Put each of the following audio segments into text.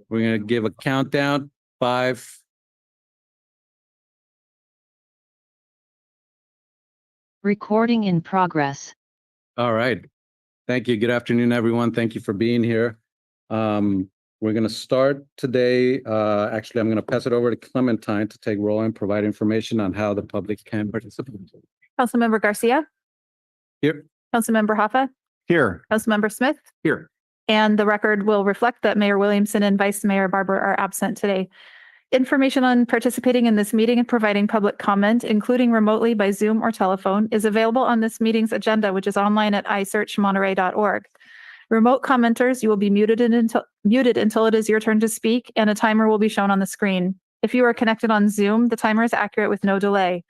We're going to give a countdown. 5. Recording in progress. All right. Thank you. Good afternoon, everyone. Thank you for being here. We're going to start today. Actually, I'm going to pass it over to Clementine to take roll and provide information on how the public can participate. Councilmember Garcia, Here. Councilmember Hoffa, Here. Councilmember Smith, Here. and the record will reflect that Mayor Williamson and Vice Mayor Barber are absent today. Information on participating in this meeting and providing public comment, including remotely by Zoom or telephone, is available on this meeting's agenda, which is online at isearchmonterey.org. Remote commenters, you will be muted until it is your turn to speak, and a timer will be shown on the screen. If you are connected on Zoom, the timer is accurate with no delay.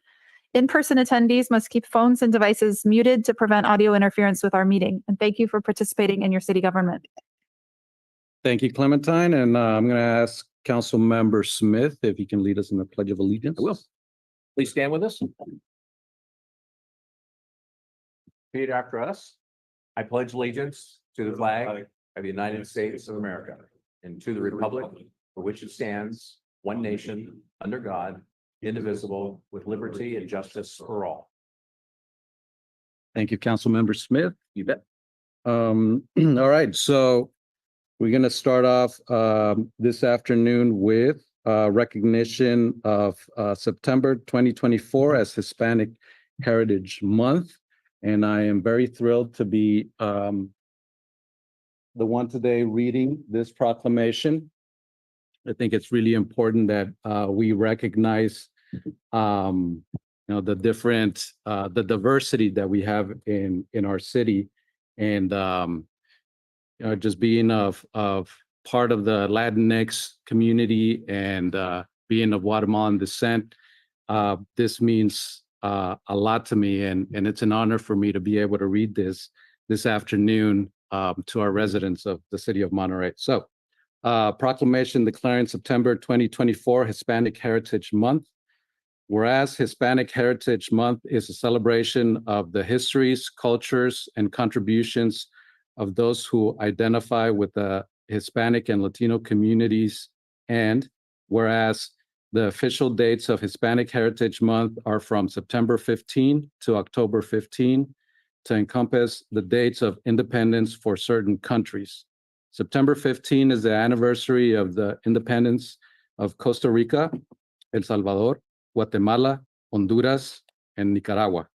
In-person attendees must keep phones and devices muted to prevent audio interference with our meeting. And thank you for participating in your city government. Thank you, Clementine. And I'm going to ask Councilmember Smith if he can lead us in the Pledge of Allegiance. I will. Please stand with us. Repeat after us. I pledge allegiance to the flag of the United States of America and to the republic for which it stands, one nation, under God, indivisible, with liberty and justice for all. Thank you, Councilmember Smith. You bet. All right, so we're going to start off this afternoon with recognition of September 2024 as Hispanic Heritage Month. And I am very thrilled to be the one today reading this proclamation. I think it's really important that we recognize, the different, the diversity that we have in our city, and just being of part of the Latinx community and being of Guatemalan descent. This means a lot to me, and it's an honor for me to be able to read this afternoon to our residents of the city of Monterey. So, proclamation declaring September 2024 Hispanic Heritage Month. Whereas Hispanic Heritage Month is a celebration of the histories, cultures, and contributions of those who identify with the Hispanic and Latino communities, and whereas the official dates of Hispanic Heritage Month are from September 15 to October 15 to encompass the dates of independence for certain countries. September 15 is the anniversary of the independence of Costa Rica, El Salvador, Guatemala, Honduras, and Nicaragua.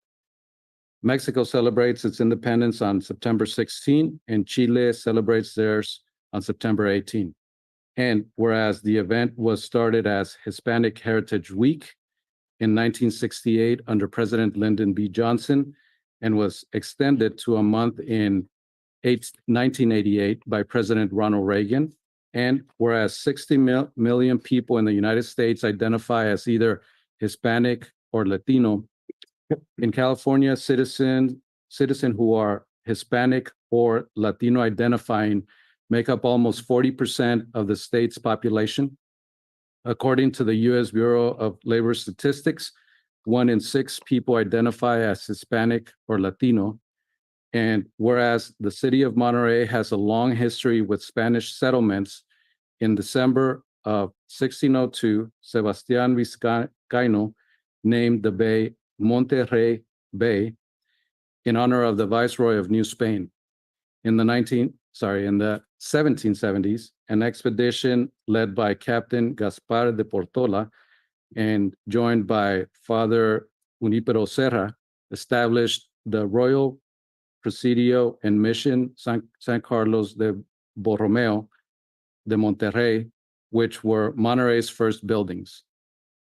Mexico celebrates its independence on September 16, and Chile celebrates theirs on September 18. And whereas the event was started as Hispanic Heritage Week in 1968 under President Lyndon B. Johnson and was extended to a month in 1988 by President Ronald Reagan, and whereas 60 million people in the United States identify as either Hispanic or Latino, in California, citizens who are Hispanic or Latino identifying make up almost 40% of the state's population. According to the U.S. Bureau of Labor Statistics, 1 in 6 people identify as Hispanic or Latino. And whereas the city of Monterey has a long history with Spanish settlements, in December of 1602, Sebastián Vizcaíno named the bay Monterey Bay in honor of the Viceroy of New Spain. In the 1770s, an expedition led by Captain Gaspar de Portola and joined by Father Junipero Serra established the Royal Presidio and Mission San Carlos de Borromeo de Monterrey, which were Monterey's first buildings.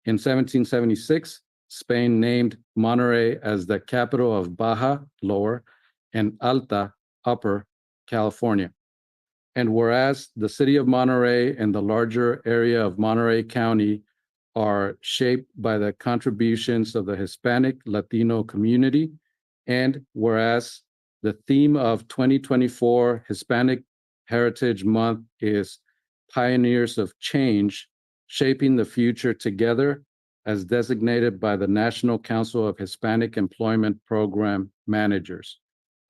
In 1776, Spain named Monterey as the capital of Baja, Lower, and Alta, Upper California. And whereas the city of Monterey and the larger area of Monterey County are shaped by the contributions of the Hispanic Latino community, and whereas the theme of 2024 Hispanic Heritage Month is Pioneers of Change, Shaping the Future Together, as designated by the National Council of Hispanic Employment Program Managers.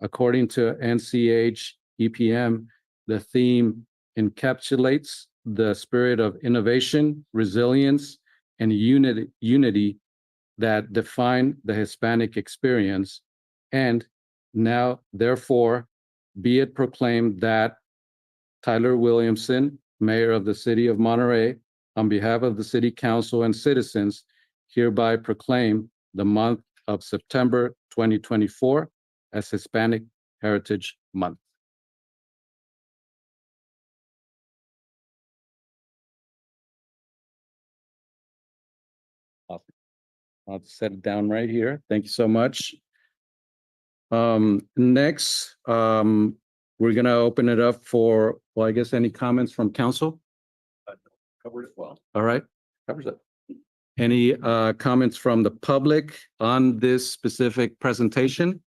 According to NCH EPM, the theme encapsulates the spirit of innovation, resilience, and unity that define the Hispanic experience. And now, therefore, be it proclaimed that Tyler Williamson, Mayor of the City of Monterey, on behalf of the City Council and citizens, hereby proclaim the month of September 2024 as Hispanic Heritage Month. I'll set it down right here. Thank you so much. Next, we're gonna open it up for, well, I guess any comments from council? Covered it well. All right. Covers it. Any comments from the public on this specific presentation?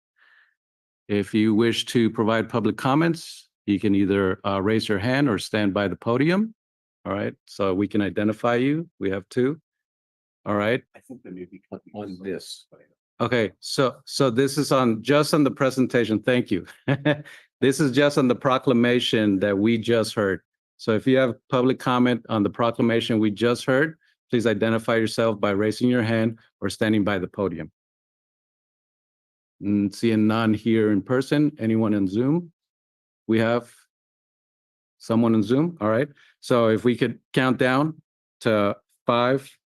If you wish to provide public comments, you can either raise your hand or stand by the podium. All right, so we can identify you. We have two. All right. I think there may be on this. Okay, so this is just on the presentation. Thank you. This is just on the proclamation that we just heard. So if you have public comment on the proclamation we just heard, please identify yourself by raising your hand or standing by the podium. Seeing none here in person. Anyone in Zoom? We have someone in Zoom. All right. So if we could count down to 5,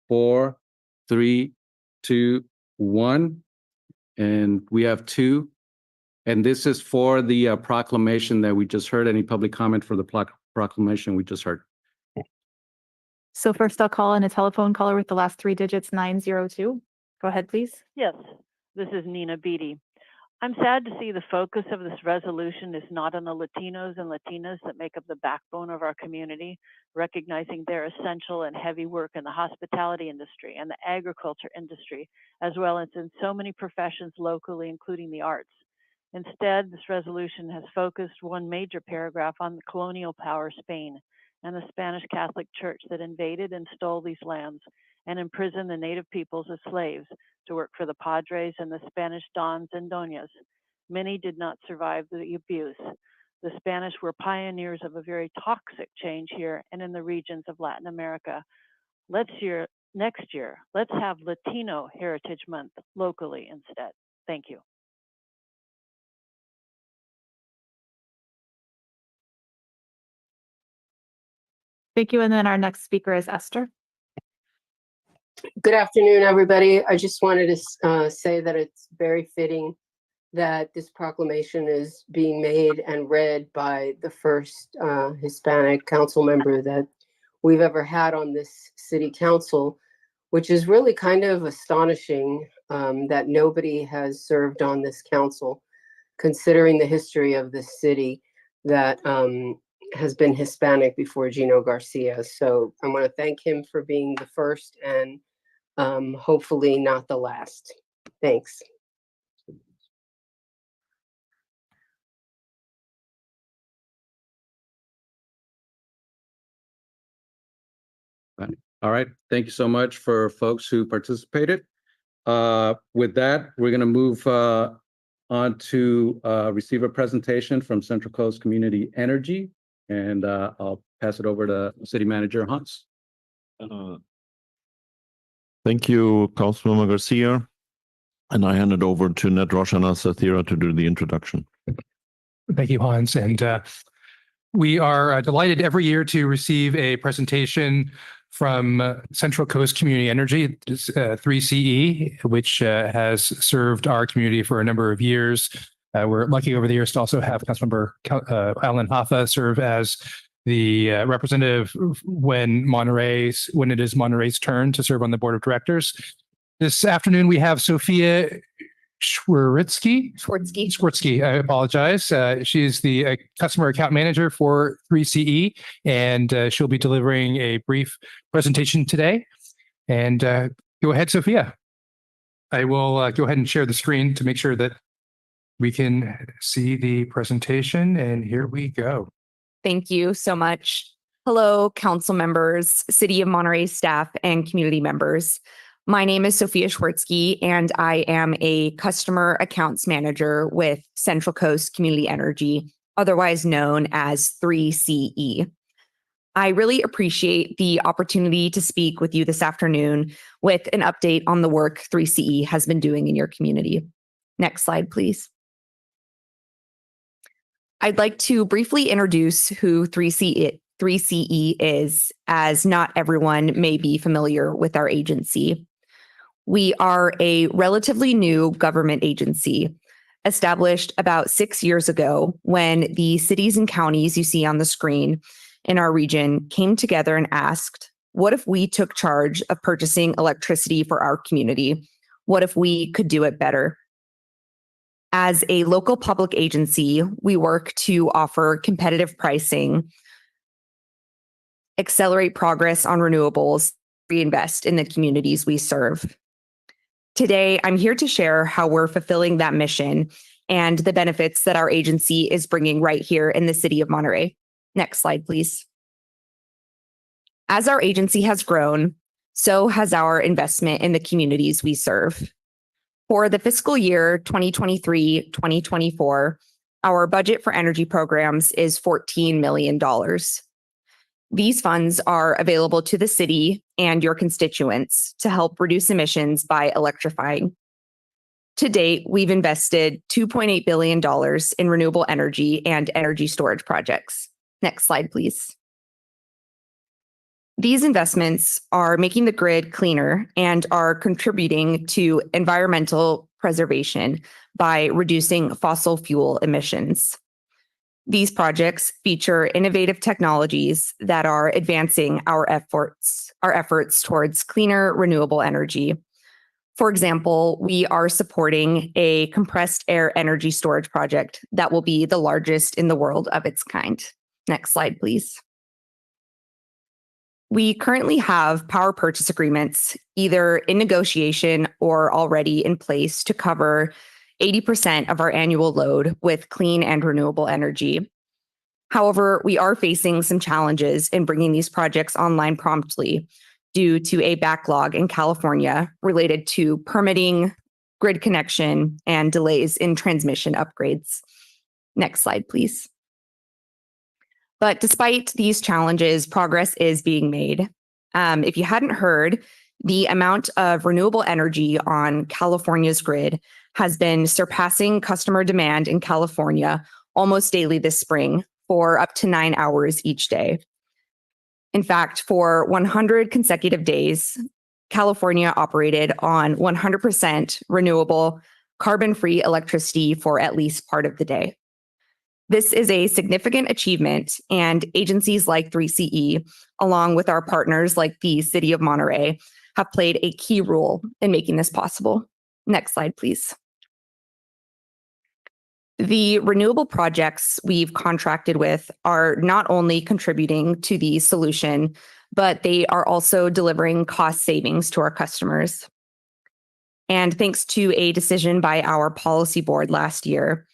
4, 3, 2, 1, and we have 2. And this is for the proclamation that we just heard. Any public comment for the proclamation we just heard? So first I'll call in a telephone caller with the last 3 digits, 902. Go ahead, please. Yes, this is Nina Beatty. I'm sad to see the focus of this resolution is not on the Latinos and Latinas that make up the backbone of our community, recognizing their essential and heavy work in the hospitality industry and the agriculture industry, as well as in so many professions locally, including the arts. Instead, this resolution has focused one major paragraph on the colonial power Spain and the Spanish Catholic Church that invaded and stole these lands and imprisoned the native peoples as slaves to work for the Padres and the Spanish Dons and Doñas. Many did not survive the abuse. The Spanish were pioneers of a very toxic change here and in the regions of Latin America. Next year, let's have Latino Heritage Month locally instead. Thank you. Thank you. And then our next speaker is Esther. Good afternoon, everybody. I just wanted to say that it's very fitting that this proclamation is being made and read by the first Hispanic council member that we've ever had on this city council, which is really kind of astonishing that nobody has served on this council, considering the history of this city that has been Hispanic before Gino Garcia. So I want to thank him for being the first and hopefully not the last. Thanks. All right. Thank you so much for folks who participated. With that, we're going to move on to receive a presentation from Central Coast Community Energy, and I'll pass it over to City Manager Hans. Thank you, Councilmember Garcia. And I hand it over to Ned Roshana Sathira to do the introduction. Thank you, Hans. And we are delighted every year to receive a presentation from Central Coast Community Energy, 3CE, which has served our community for a number of years. We're lucky over the years to also have Councilmember Alan Hoffa serve as the representative when it is Monterey's turn to serve on the board of directors. This afternoon, we have Sophia Schwartzky, I apologize. She's the customer account manager for 3CE, and she'll be delivering a brief presentation today. And go ahead, Sophia. I will go ahead and share the screen to make sure that we can see the presentation, and here we go. Thank you so much. Hello, council members, City of Monterey staff, and community members. My name is Sophia Schwartzky, and I am a customer accounts manager with Central Coast Community Energy, otherwise known as 3CE. I really appreciate the opportunity to speak with you this afternoon with an update on the work 3CE has been doing in your community. Next slide, please. I'd like to briefly introduce who 3CE is, as not everyone may be familiar with our agency. We are a relatively new government agency established about 6 years ago when the cities and counties you see on the screen in our region came together and asked, what if we took charge of purchasing electricity for our community? What if we could do it better? As a local public agency, we work to offer competitive pricing, accelerate progress on renewables, reinvest in the communities we serve. Today, I'm here to share how we're fulfilling that mission and the benefits that our agency is bringing right here in the city of Monterey. Next slide, please. As our agency has grown, so has our investment in the communities we serve. For the fiscal year 2023-2024, our budget for energy programs is $14 million. These funds are available to the city and your constituents to help reduce emissions by electrifying. To date, we've invested $2.8 billion in renewable energy and energy storage projects. Next slide, please. These investments are making the grid cleaner and are contributing to environmental preservation by reducing fossil fuel emissions. These projects feature innovative technologies that are advancing our efforts towards cleaner, renewable energy. For example, we are supporting a compressed air energy storage project that will be the largest in the world of its kind. Next slide, please. We currently have power purchase agreements either in negotiation or already in place to cover 80% of our annual load with clean and renewable energy. However, we are facing some challenges in bringing these projects online promptly due to a backlog in California related to permitting, grid connection, and delays in transmission upgrades. Next slide, please. But despite these challenges, progress is being made. If you hadn't heard, the amount of renewable energy on California's grid has been surpassing customer demand in California almost daily this spring for up to 9 hours each day. In fact, for 100 consecutive days, California operated on 100% renewable, carbon-free electricity for at least part of the day. This is a significant achievement, and agencies like 3CE, along with our partners like the City of Monterey, have played a key role in making this possible. Next slide, please. The renewable projects we've contracted with are not only contributing to the solution, but they are also delivering cost savings to our customers. And thanks to a decision by our policy board last year,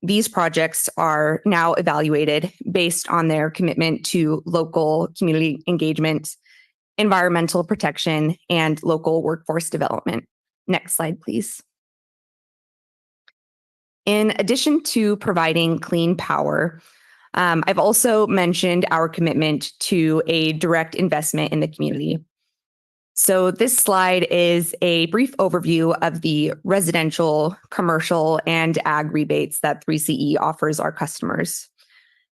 these projects are now evaluated based on their commitment to local community engagement, environmental protection, and local workforce development. Next slide, please. In addition to providing clean power, I've also mentioned our commitment to a direct investment in the community. So this slide is a brief overview of the residential, commercial, and ag rebates that 3CE offers our customers.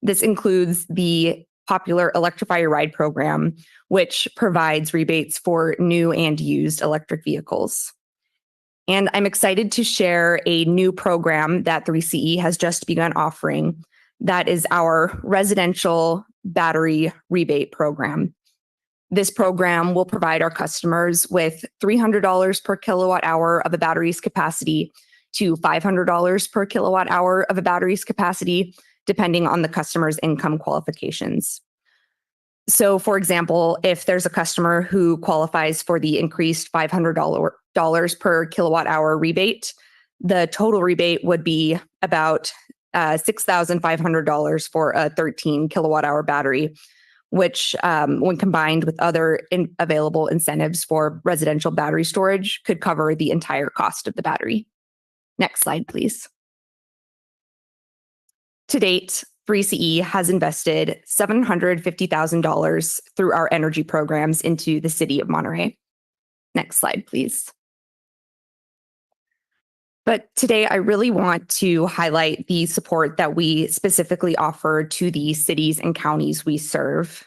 This includes the popular Electrify Your Ride program, which provides rebates for new and used electric vehicles. And I'm excited to share a new program that 3CE has just begun offering. That is our residential battery rebate program. This program will provide our customers with $300 per kilowatt hour of a battery's capacity to $500 per kilowatt hour of a battery's capacity, depending on the customer's income qualifications. So, for example, if there's a customer who qualifies for the increased $500 per kilowatt hour rebate, the total rebate would be about $6,500 for a 13 kilowatt hour battery, which when combined with other available incentives for residential battery storage could cover the entire cost of the battery. Next slide, please. To date, 3CE has invested $750,000 through our energy programs into the city of Monterey. Next slide, please. But today, I really want to highlight the support that we specifically offer to the cities and counties we serve.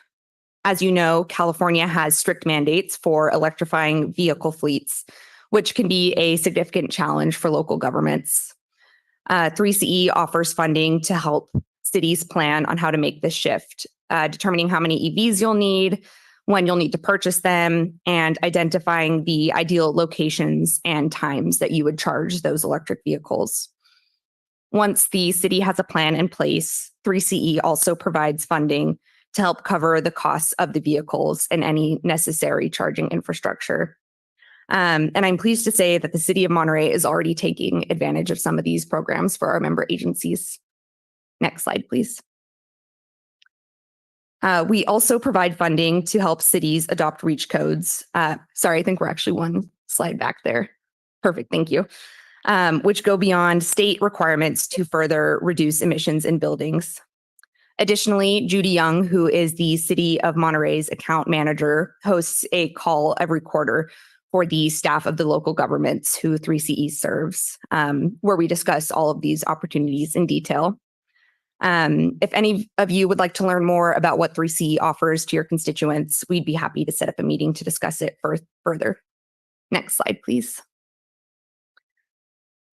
As you know, California has strict mandates for electrifying vehicle fleets, which can be a significant challenge for local governments. 3CE offers funding to help cities plan on how to make this shift, determining how many EVs you'll need, when you'll need to purchase them, and identifying the ideal locations and times that you would charge those electric vehicles. Once the city has a plan in place, 3CE also provides funding to help cover the costs of the vehicles and any necessary charging infrastructure. And I'm pleased to say that the city of Monterey is already taking advantage of some of these programs for our member agencies. Next slide, please. We also provide funding to help cities adopt REACH codes. Sorry, I think we're actually one slide back there. Perfect, thank you. Which go beyond state requirements to further reduce emissions in buildings. Additionally, Judy Young, who is the City of Monterey's account manager, hosts a call every quarter for the staff of the local governments who 3CE serves, where we discuss all of these opportunities in detail. If any of you would like to learn more about what 3CE offers to your constituents, we'd be happy to set up a meeting to discuss it further. Next slide, please.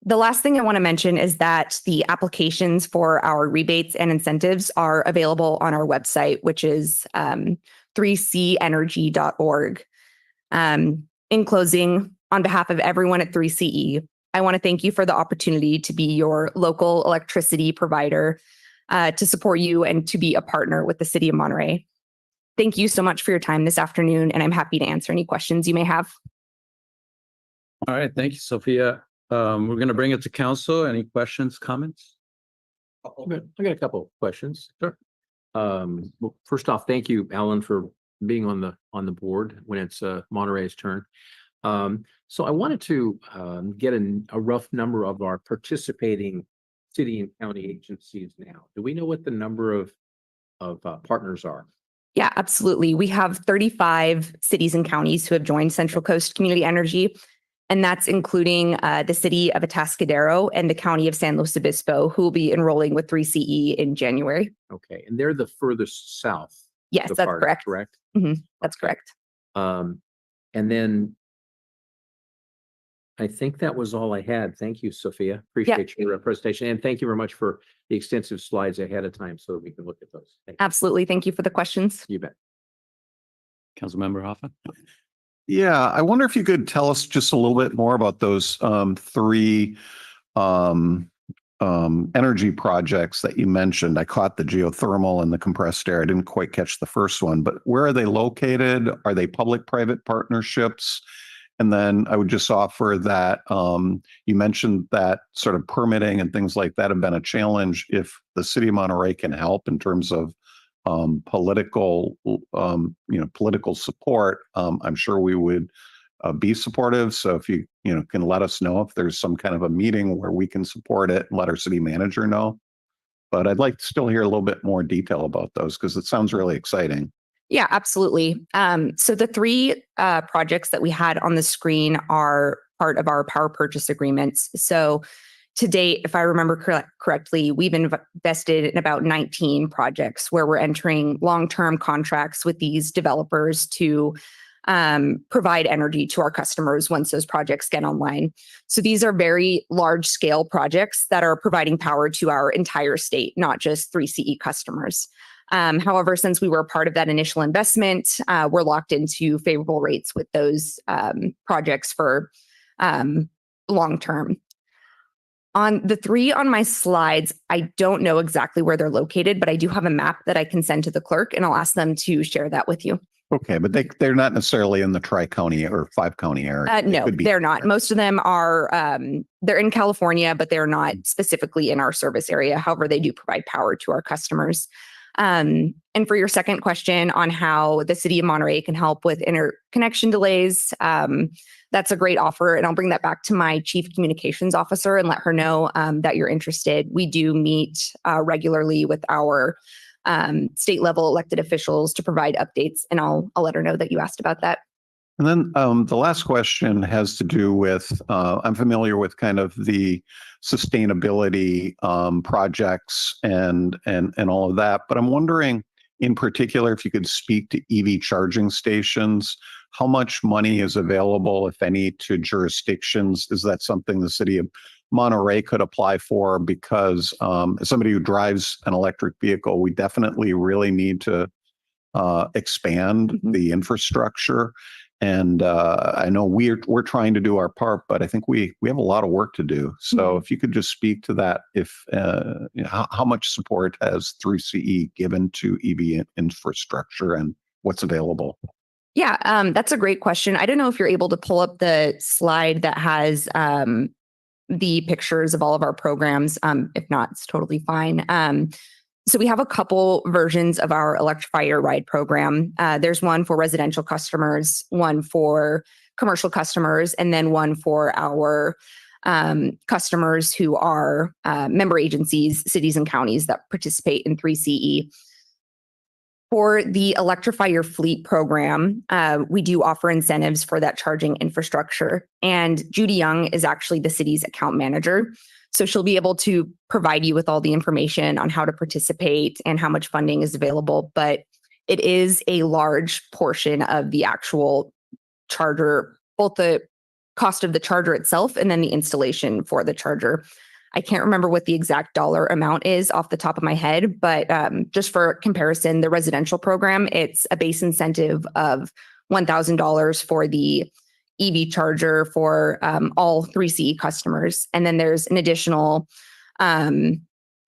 The last thing I want to mention is that the applications for our rebates and incentives are available on our website, which is 3cenergy.org. In closing, on behalf of everyone at 3CE, I want to thank you for the opportunity to be your local electricity provider, to support you and to be a partner with the City of Monterey. Thank you so much for your time this afternoon, and I'm happy to answer any questions you may have. All right, thank you, Sophia. We're going to bring it to council. Any questions, comments? I got a couple of questions. Sure. Well, first off, thank you, Alan, for being on the board when it's Monterey's turn. So I wanted to get a rough number of our participating city and county agencies now. Do we know what the number of partners are? Yeah, absolutely. We have 35 cities and counties who have joined Central Coast Community Energy, and that's including the city of Atascadero and the county of San Luis Obispo, who will be enrolling with 3CE in January. Okay, and they're the furthest south. Yes, that's correct. Correct. That's correct. And then I think that was all I had. Thank you, Sophia. Appreciate your presentation. And thank you very much for the extensive slides ahead of time so that we can look at those. Thank you. Absolutely. Thank you for the questions. You bet. Councilmember Hoffman? Yeah, I wonder if you could tell us just a little bit more about those three energy projects that you mentioned. I caught the geothermal and the compressed air. I didn't quite catch the first one, but where are they located? Are they public-private partnerships? And then I would just offer that you mentioned that sort of permitting and things like that have been a challenge. If the city of Monterey can help in terms of political support, I'm sure we would be supportive. So if you can let us know if there's some kind of a meeting where we can support it and let our city manager know. But I'd like to still hear a little bit more detail about those because it sounds really exciting. Yeah, absolutely. So the three projects that we had on the screen are part of our power purchase agreements. So to date, if I remember correctly, we've invested in about 19 projects where we're entering long-term contracts with these developers to provide energy to our customers once those projects get online. So these are very large-scale projects that are providing power to our entire state, not just 3CE customers. However, since we were a part of that initial investment, we're locked into favorable rates with those projects for long-term. On the three on my slides, I don't know exactly where they're located, but I do have a map that I can send to the clerk, and I'll ask them to share that with you. Okay, but they're not necessarily in the Tri-County or 5-county area. No, they're not. Most of them are, they're in California, but they're not specifically in our service area. However, they do provide power to our customers. And for your second question on how the city of Monterey can help with interconnection delays, that's a great offer. And I'll bring that back to my chief communications officer and let her know that you're interested. We do meet regularly with our state level elected officials to provide updates, and I'll let her know that you asked about that. And then the last question has to do with, I'm familiar with kind of the sustainability projects and all of that, but I'm wondering in particular if you could speak to EV charging stations. How much money is available, if any, to jurisdictions? Is that something the city of Monterey could apply for? Because as somebody who drives an electric vehicle, we definitely really need to expand the infrastructure. And I know we're trying to do our part, but I think we have a lot of work to do. So if you could just speak to that, if how much support has 3CE given to EV infrastructure and what's available? Yeah, that's a great question. I don't know if you're able to pull up the slide that has the pictures of all of our programs. If not, it's totally fine. So we have a couple versions of our Electrify Your Ride program. There's one for residential customers, one for commercial customers, and then one for our customers who are member agencies, cities and counties that participate in 3CE. For the Electrify Your Fleet program, we do offer incentives for that charging infrastructure. And Judy Young is actually the city's account manager. So she'll be able to provide you with all the information on how to participate and how much funding is available. But it is a large portion of the actual charger, both the cost of the charger itself and then the installation for the charger. I can't remember what the exact dollar amount is off the top of my head, but just for comparison, the residential program, it's a base incentive of $1,000 for the EV charger for all 3CE customers. And then there's an additional, for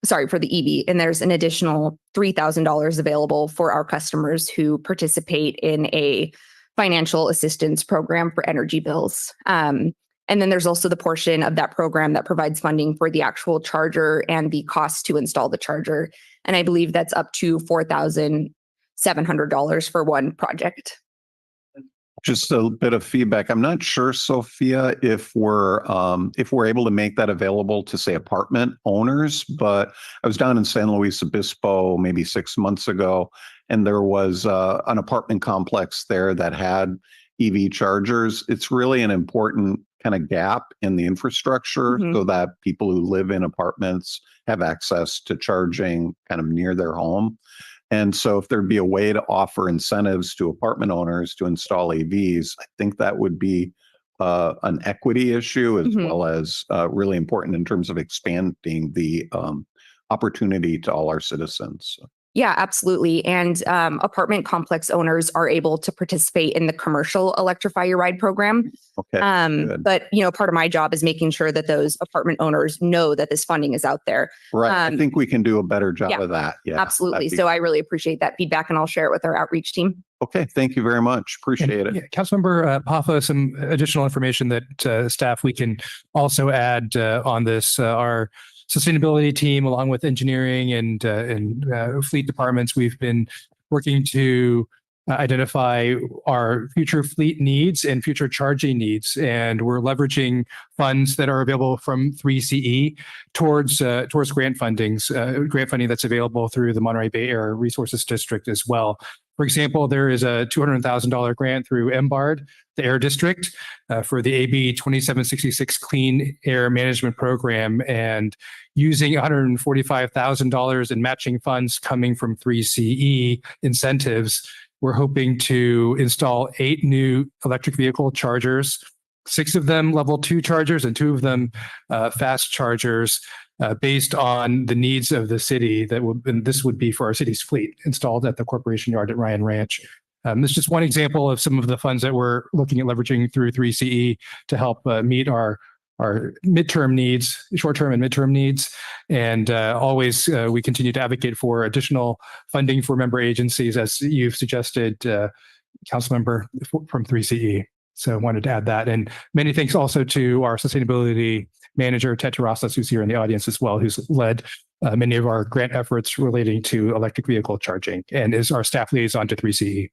the EV, and there's an additional $3,000 available for our customers who participate in a financial assistance program for energy bills. And then there's also the portion of that program that provides funding for the actual charger and the cost to install the charger. And I believe that's up to $4,700 for one project. Just a bit of feedback. I'm not sure, Sophia, if we're able to make that available to, say, apartment owners, but I was down in San Luis Obispo maybe 6 months ago, and there was an apartment complex there that had EV chargers. It's really an important kind of gap in the infrastructure so that people who live in apartments have access to charging kind of near their home. And so if there'd be a way to offer incentives to apartment owners to install EVs, I think that would be an equity issue as well as really important in terms of expanding the opportunity to all our citizens. Yeah, absolutely. And apartment complex owners are able to participate in the commercial Electrify Your Ride program. Okay. But, part of my job is making sure that those apartment owners know that this funding is out there. Right. I think we can do a better job of that. Yeah, absolutely. So I really appreciate that feedback, and I'll share it with our outreach team. Okay. Thank you very much. Appreciate it. Yeah, Councilmember Paffa, some additional information that staff we can also add on this. Our sustainability team, along with engineering and fleet departments, we've been working to identify our future fleet needs and future charging needs, and we're leveraging funds that are available from 3CE towards grant funding that's available through the Monterey Bay Area Resources District as well. For example, there is a $200,000 grant through MBARD, the Air District, for the AB 2766 Clean Air Management Program, and using $145,000 in matching funds coming from 3CE incentives, we're hoping to install 8 new electric vehicle chargers, 6 of them level 2 chargers and 2 of them fast chargers, based on the needs of the city. And this would be for our city's fleet installed at the Corporation Yard at Ryan Ranch. This is just one example of some of the funds that we're looking at leveraging through 3CE to help meet our midterm needs, short-term and midterm needs. And always we continue to advocate for additional funding for member agencies, as you've suggested, Councilmember from 3CE. So I wanted to add that. And many thanks also to our sustainability manager, Ted Terrasas, who's here in the audience as well, who's led many of our grant efforts relating to electric vehicle charging and is our staff liaison to 3CE.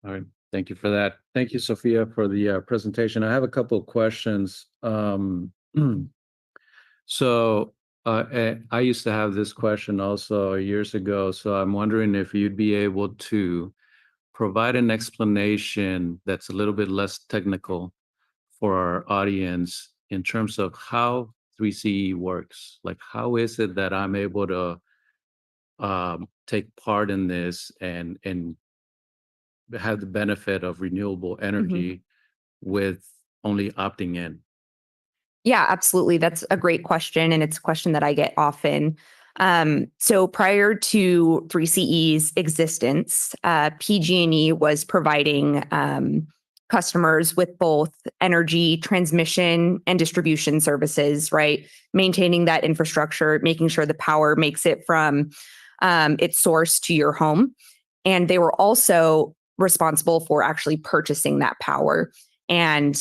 All right, thank you for that. Thank you, Sophia, for the presentation. I have a couple of questions. So I used to have this question also years ago. So I'm wondering if you'd be able to provide an explanation that's a little bit less technical for our audience in terms of how 3CE works. Like, how is it that I'm able to take part in this and have the benefit of renewable energy with only opting in? Yeah, absolutely. That's a great question. And it's a question that I get often. So prior to 3CE's existence, PG&E was providing customers with both energy transmission and distribution services, right? Maintaining that infrastructure, making sure the power makes it from its source to your home. And they were also responsible for actually purchasing that power and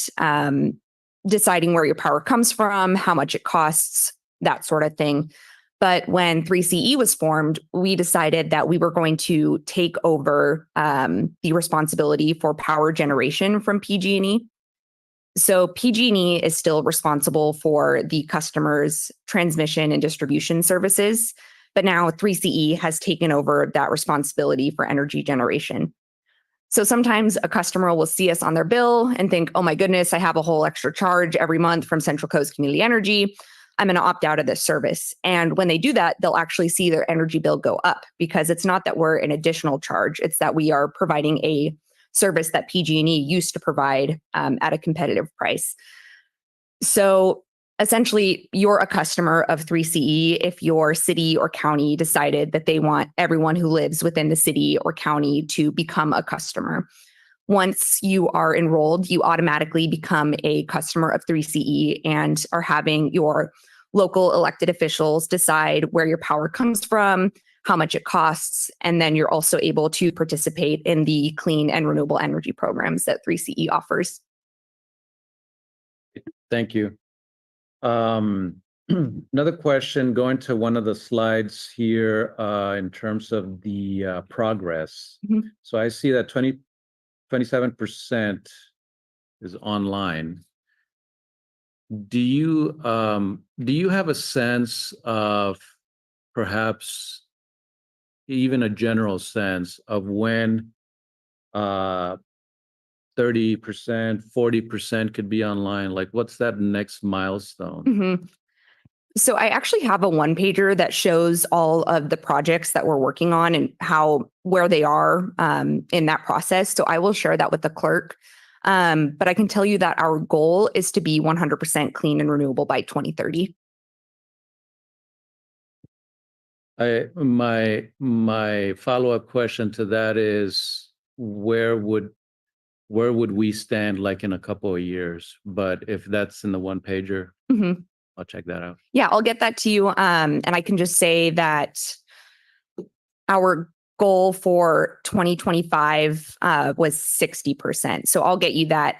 deciding where your power comes from, how much it costs, that sort of thing. But when 3CE was formed, we decided that we were going to take over the responsibility for power generation from PG&E. So PG&E is still responsible for the customer's transmission and distribution services, but now 3CE has taken over that responsibility for energy generation. So sometimes a customer will see us on their bill and think, oh my goodness, I have a whole extra charge every month from Central Coast Community Energy. I'm going to opt out of this service. And when they do that, they'll actually see their energy bill go up because it's not that we're an additional charge. It's that we are providing a service that PG&E used to provide at a competitive price. So essentially, you're a customer of 3CE if your city or county decided that they want everyone who lives within the city or county to become a customer. Once you are enrolled, you automatically become a customer of 3CE and are having your local elected officials decide where your power comes from, how much it costs, and then you're also able to participate in the clean and renewable energy programs that 3CE offers. Thank you. Another question, going to one of the slides here in terms of the progress. So I see that 27% is online. Do you have a sense of perhaps even a general sense of when 30%, 40% could be online? Like, what's that next milestone? So I actually have a one-pager that shows all of the projects that we're working on and where they are in that process. So I will share that with the clerk. But I can tell you that our goal is to be 100% clean and renewable by 2030. My follow-up question to that is, where would we stand like in a couple of years? But if that's in the one pager, I'll check that out. Yeah, I'll get that to you. And I can just say that our goal for 2025 was 60%. So I'll get you that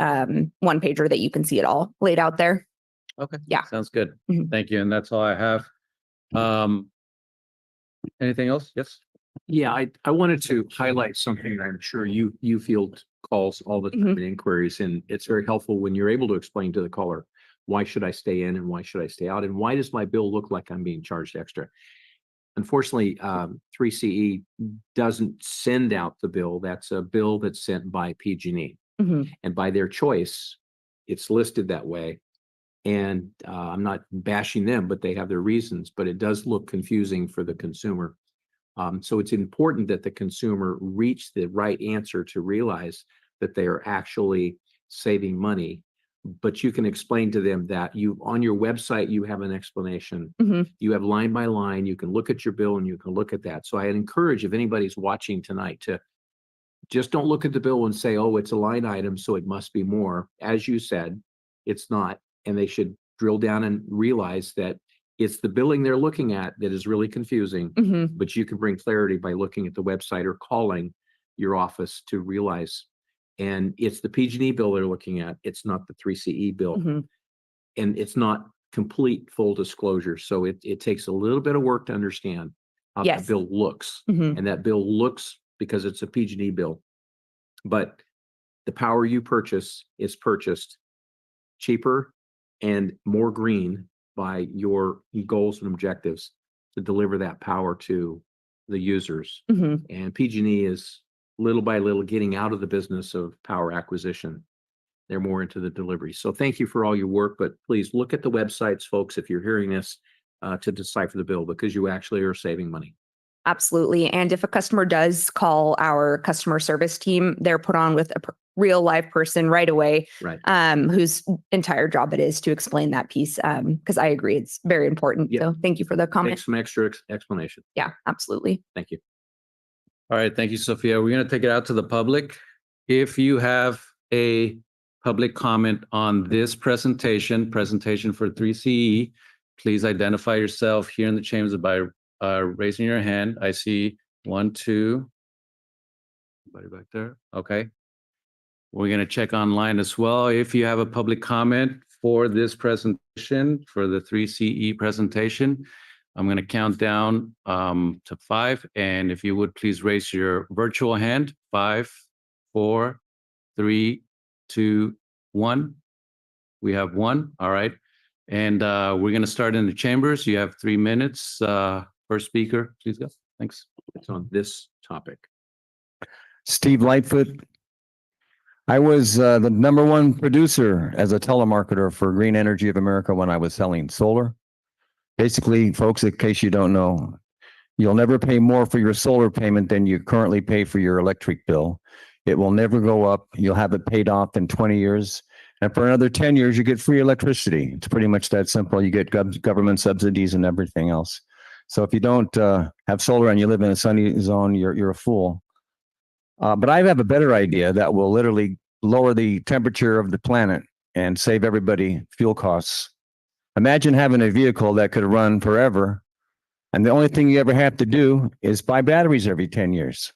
one pager that you can see it all laid out there. Okay. Yeah. Sounds good. Thank you. And that's all I have. Anything else? Yes. Yeah, I wanted to highlight something that I'm sure you field calls all the time and inquiries, and it's very helpful when you're able to explain to the caller, why should I stay in and why should I stay out? And why does my bill look like I'm being charged extra? Unfortunately, 3CE doesn't send out the bill. That's a bill that's sent by PG&E. And by their choice, it's listed that way. And I'm not bashing them, but they have their reasons, but it does look confusing for the consumer. So it's important that the consumer reach the right answer to realize that they are actually saving money. But you can explain to them that on your website, you have an explanation. You have line by line, you can look at your bill and you can look at that. So I encourage, if anybody's watching tonight, to just don't look at the bill and say, oh, it's a line item, so it must be more. As you said, it's not. And they should drill down and realize that it's the billing they're looking at that is really confusing, but you can bring clarity by looking at the website or calling your office to realize. And it's the PG&E bill they're looking at. It's not the 3CE bill. And it's not complete full disclosure. So it takes a little bit of work to understand how Yes. that bill looks. Mhm. And that bill looks because it's a PG&E bill. But the power you purchase is purchased cheaper and more green by your goals and objectives to deliver that power to the users. Mhm. And PG&E is little by little getting out of the business of power acquisition. They're more into the delivery. So thank you for all your work, but please look at the websites, folks, if you're hearing this, to decipher the bill, because you actually are saving money. Absolutely. And if a customer does call our customer service team, they're put on with a real live person right away, Right. whose entire job it is to explain that piece. Because I agree, it's very important. Yeah. So thank you for the comment. Make some extra explanation. Yeah, absolutely. Thank you. All right, thank you, Sophia. We're going to take it out to the public. If you have a public comment on this presentation for 3CE, please identify yourself here in the chambers by raising your hand. I see 1, 2. Anybody back there? Okay. We're going to check online as well. If you have a public comment for this presentation, for the 3CE presentation, I'm going to count down to 5. And if you would please raise your virtual hand. 5, 4, 3, 2, 1. We have 1. All right. And we're going to start in the chambers. You have 3 minutes. First speaker, please go. Thanks. It's on this topic. Steve Lightfoot. I was the #1 producer as a telemarketer for Green Energy of America when I was selling solar. Basically, folks, in case you don't know, you'll never pay more for your solar payment than you currently pay for your electric bill. It will never go up. You'll have it paid off in 20 years. And for another 10 years, you get free electricity. It's pretty much that simple. You get government subsidies and everything else. So if you don't have solar and you live in a sunny zone, you're a fool. But I have a better idea that will literally lower the temperature of the planet and save everybody fuel costs. Imagine having a vehicle that could run forever, and the only thing you ever have to do is buy batteries every 10 years.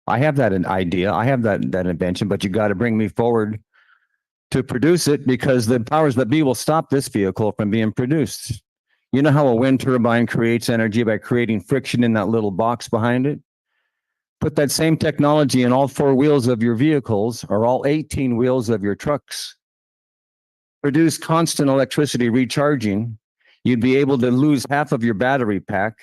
I have that idea. I have that invention, but you got to bring me forward to produce it, because the powers that be will stop this vehicle from being produced. You know how a wind turbine creates energy by creating friction in that little box behind it? Put that same technology in all 4 wheels of your vehicles, or all 18 wheels of your trucks. Produce constant electricity recharging. You'd be able to lose half of your battery pack,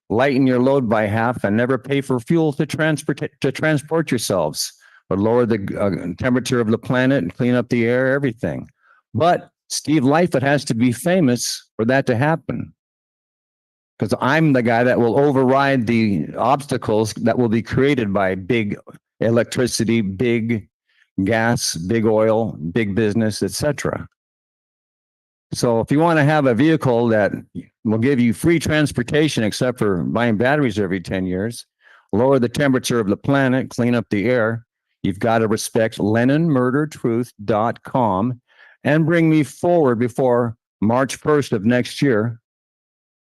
lighten your load by half, and never pay for fuel to transport yourselves, or lower the temperature of the planet and clean up the air, everything. But Steve Lightfoot has to be famous for that to happen, because I'm the guy that will override the obstacles that will be created by big electricity, big gas, big oil, big business, etc. So if you want to have a vehicle that will give you free transportation, except for buying batteries every 10 years, lower the temperature of the planet, clean up the air, you've got to respect LennonMurderTruth.com and bring me forward before March 1st of next year,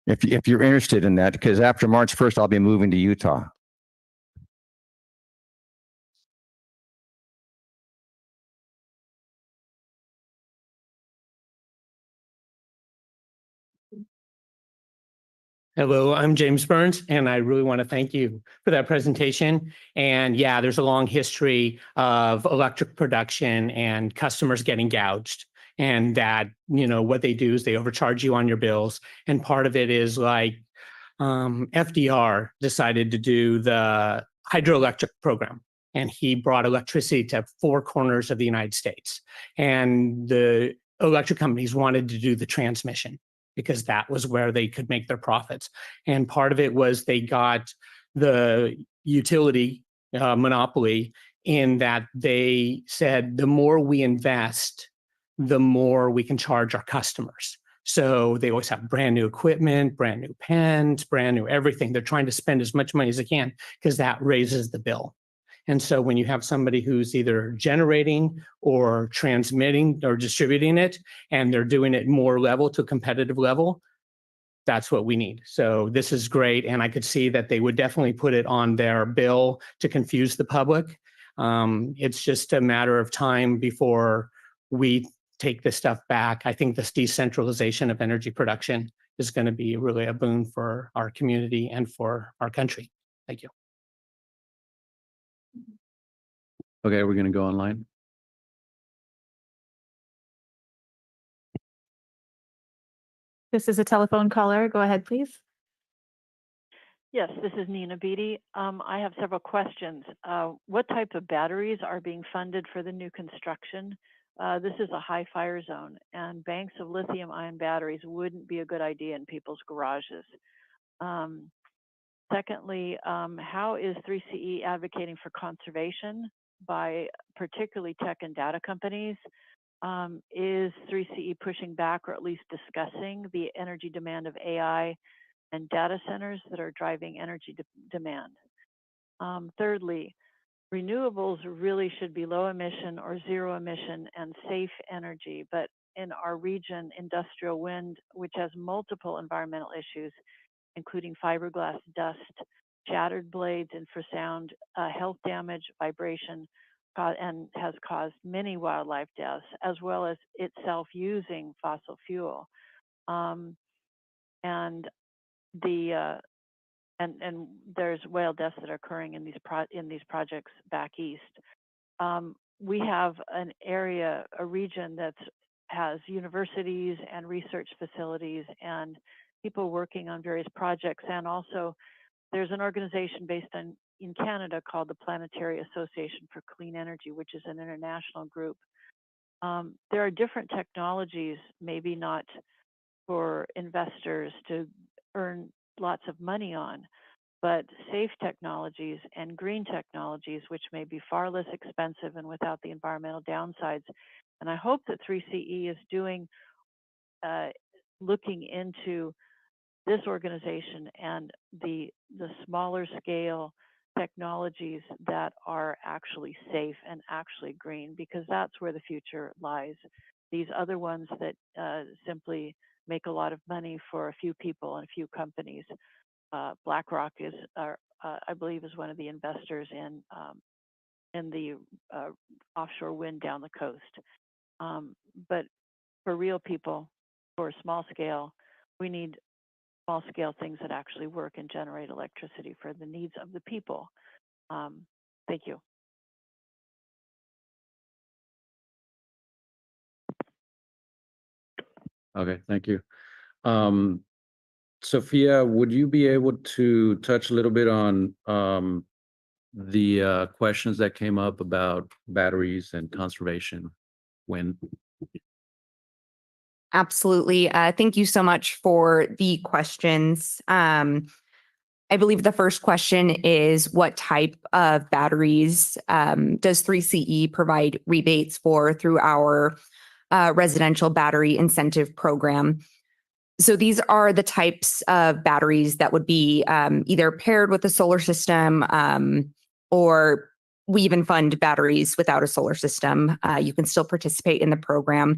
if you're interested in that, because after March 1st, I'll be moving to Utah. Hello, I'm James Burns, and I really want to thank you for that presentation. And yeah, there's a long history of electric production and customers getting gouged. And that, what they do is they overcharge you on your bills. And part of it is like FDR decided to do the hydroelectric program. And he brought electricity to 4 corners of the United States. And the electric companies wanted to do the transmission, because that was where they could make their profits. And part of it was they got the utility monopoly, in that they said, the more we invest, the more we can charge our customers. So they always have brand new equipment, brand new pens, brand new everything. They're trying to spend as much money as they can, because that raises the bill. And so when you have somebody who's either generating or transmitting or distributing it, and they're doing it more level to a competitive level, that's what we need. So this is great. And I could see that they would definitely put it on their bill to confuse the public. It's just a matter of time before we take this stuff back. I think this decentralization of energy production is going to be really a boon for our community and for our country. Thank you. Okay, we're gonna go online. This is a telephone caller. Go ahead, please. Yes, this is Nina Beatty. I have several questions. What type of batteries are being funded for the new construction? This is a high fire zone, and banks of lithium-ion batteries wouldn't be a good idea in people's garages. Secondly, how is 3CE advocating for conservation by particularly tech and data companies? Is 3CE pushing back or at least discussing the energy demand of AI and data centers that are driving energy demand? Thirdly, renewables really should be low emission or zero emission and safe energy, but in our region, industrial wind, which has multiple environmental issues, including fiberglass dust, shattered blades, infrasound, health damage, vibration, and has caused many wildlife deaths, as well as itself using fossil fuel. And there's whale deaths that are occurring in these projects back east. We have an area, a region that has universities and research facilities and people working on various projects, and also there's an organization based in Canada called the Planetary Association for Clean Energy, which is an international group. There are different technologies, maybe not for investors to earn lots of money on, but safe technologies and green technologies, which may be far less expensive and without the environmental downsides. And I hope that 3CE is looking into this organization and the smaller scale technologies that are actually safe and actually green, because that's where the future lies. These other ones that simply make a lot of money for a few people and a few companies. BlackRock I believe, is one of the investors in the offshore wind down the coast. But for real people, for small scale, we need small scale things that actually work and generate electricity for the needs of the people. Thank you. Okay, thank you. Sophia, would you be able to touch a little bit on the questions that came up about batteries and conservation wind? Absolutely. Thank you so much for the questions. I believe the first question is, what type of batteries does 3CE provide rebates for through our residential battery incentive program? So these are the types of batteries that would be either paired with a solar system, or we even fund batteries without a solar system. You can still participate in the program.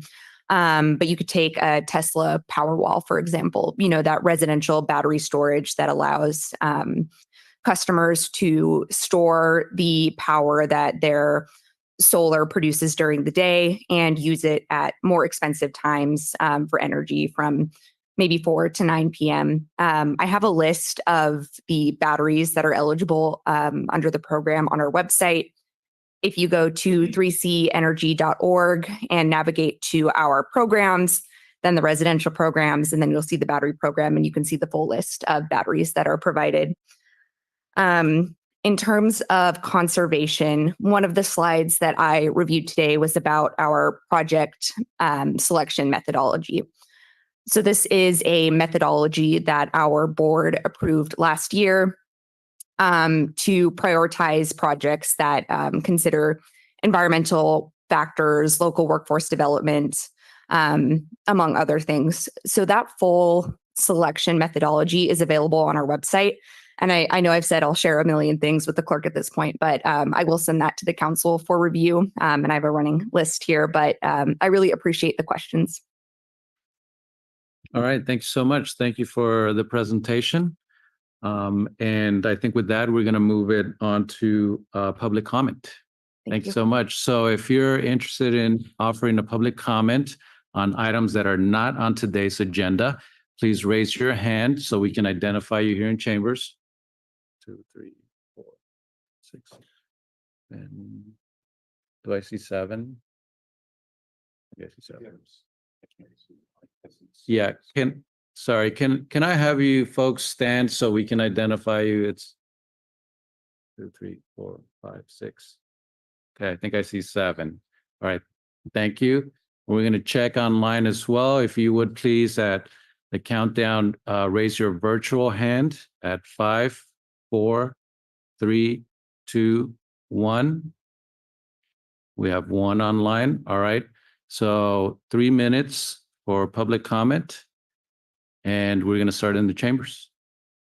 But you could take a Tesla Powerwall, for example, that residential battery storage that allows customers to store the power that their solar produces during the day and use it at more expensive times for energy from maybe 4 to 9 p.m. I have a list of the batteries that are eligible under the program on our website. If you go to 3cenergy.org and navigate to our programs, then the residential programs, and then you'll see the battery program, and you can see the full list of batteries that are provided. In terms of conservation, one of the slides that I reviewed today was about our project selection methodology. So this is a methodology that our board approved last year to prioritize projects that consider environmental factors, local workforce development, among other things. So that full selection methodology is available on our website. And I know I've said I'll share a million things with the clerk at this point, but I will send that to the council for review. And I have a running list here, but I really appreciate the questions. All right, thanks so much. Thank you for the presentation. And I think with that, we're going to move it on to public comment. Thanks so much. So if you're interested in offering a public comment on items that are not on today's agenda, please raise your hand so we can identify you here in chambers. 2, 3, 4, 6. And do I see 7? I guess 7. Yeah, can I have you folks stand so we can identify you? It's 2, 3, 4, 5, 6. Okay, I think I see 7. All right, thank you. We're going to check online as well. If you would please, at the countdown, raise your virtual hand at 5, 4, 3, 2, 1. We have 1 online. All right. So 3 minutes for public comment. And we're going to start in the chambers.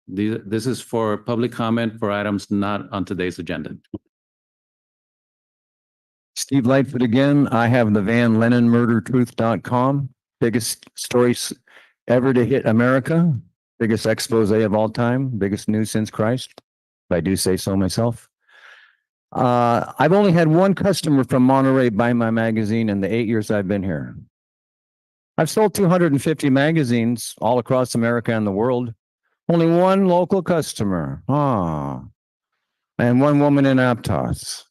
This is for public comment for items not on today's agenda. Steve Lightfoot again. I have the Van Lennon MurderTruth.com. Biggest stories ever to hit America. Biggest expose of all time. Biggest news since Christ, if I do say so myself. I've only had one customer from Monterey buy my magazine in the 8 years I've been here. I've sold 250 magazines all across America and the world. Only one local customer. And one woman in Aptos.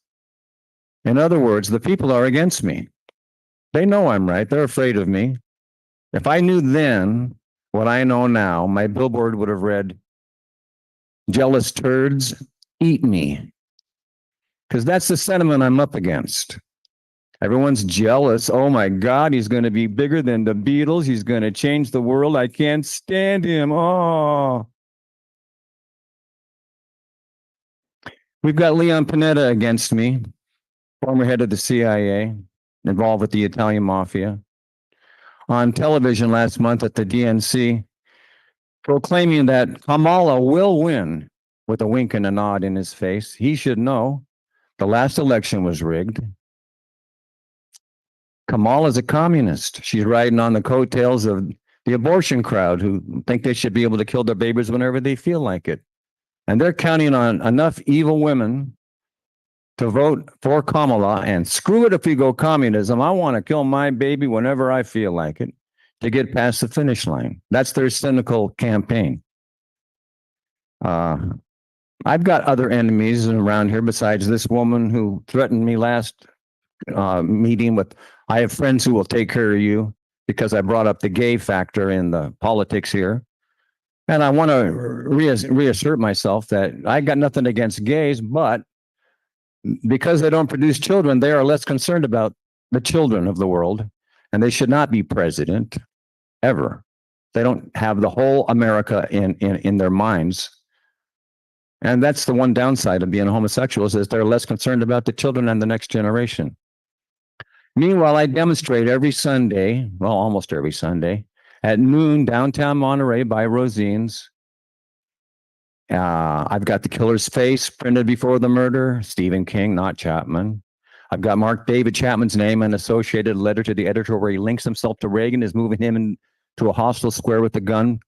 In other words, the people are against me. They know I'm right. They're afraid of me. If I knew then what I know now, my billboard would have read, "Jealous turds, eat me." Because that's the sentiment I'm up against. Everyone's jealous. Oh my God, he's going to be bigger than the Beatles. He's going to change the world. I can't stand him. Oh. We've got Leon Panetta against me, former head of the CIA, involved with the Italian mafia. On television last month at the DNC, proclaiming that Kamala will win with a wink and a nod in his face. He should know the last election was rigged. Kamala's a communist. She's riding on the coattails of the abortion crowd who think they should be able to kill their babies whenever they feel like it. And they're counting on enough evil women to vote for Kamala, and screw it if we go communism. I want to kill my baby whenever I feel like it to get past the finish line. That's their cynical campaign. I've got other enemies around here besides this woman who threatened me last meeting with, I have friends who will take care of you, because I brought up the gay factor in the politics here. And I want to reassert myself that I got nothing against gays, but because they don't produce children, they are less concerned about the children of the world, and they should not be president ever. They don't have the whole America in their minds. And that's the one downside of being a homosexual, is they're less concerned about the children and the next generation. Meanwhile, I demonstrate every Sunday, well, almost every Sunday, at noon downtown Monterey by Rosine's. I've got the killer's face printed before the murder, Stephen King, not Chapman. I've got Mark David Chapman's name and associated letter to the editor where he links himself to Reagan, is moving him into a hostile square with a gun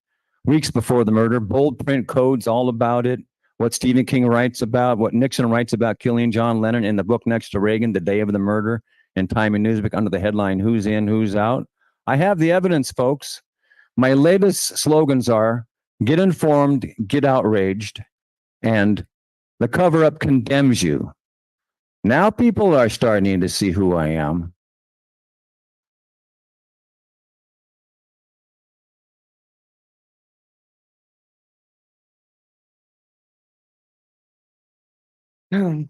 weeks before the murder. Bold print codes all about it. What Stephen King writes about, what Nixon writes about killing John Lennon in the book next to Reagan, the day of the murder, in Time and Newsweek under the headline, "Who's in, who's out?" I have the evidence, folks. My latest slogans are, get informed, get outraged, and the cover-up condemns you. Now people are starting to see who I am.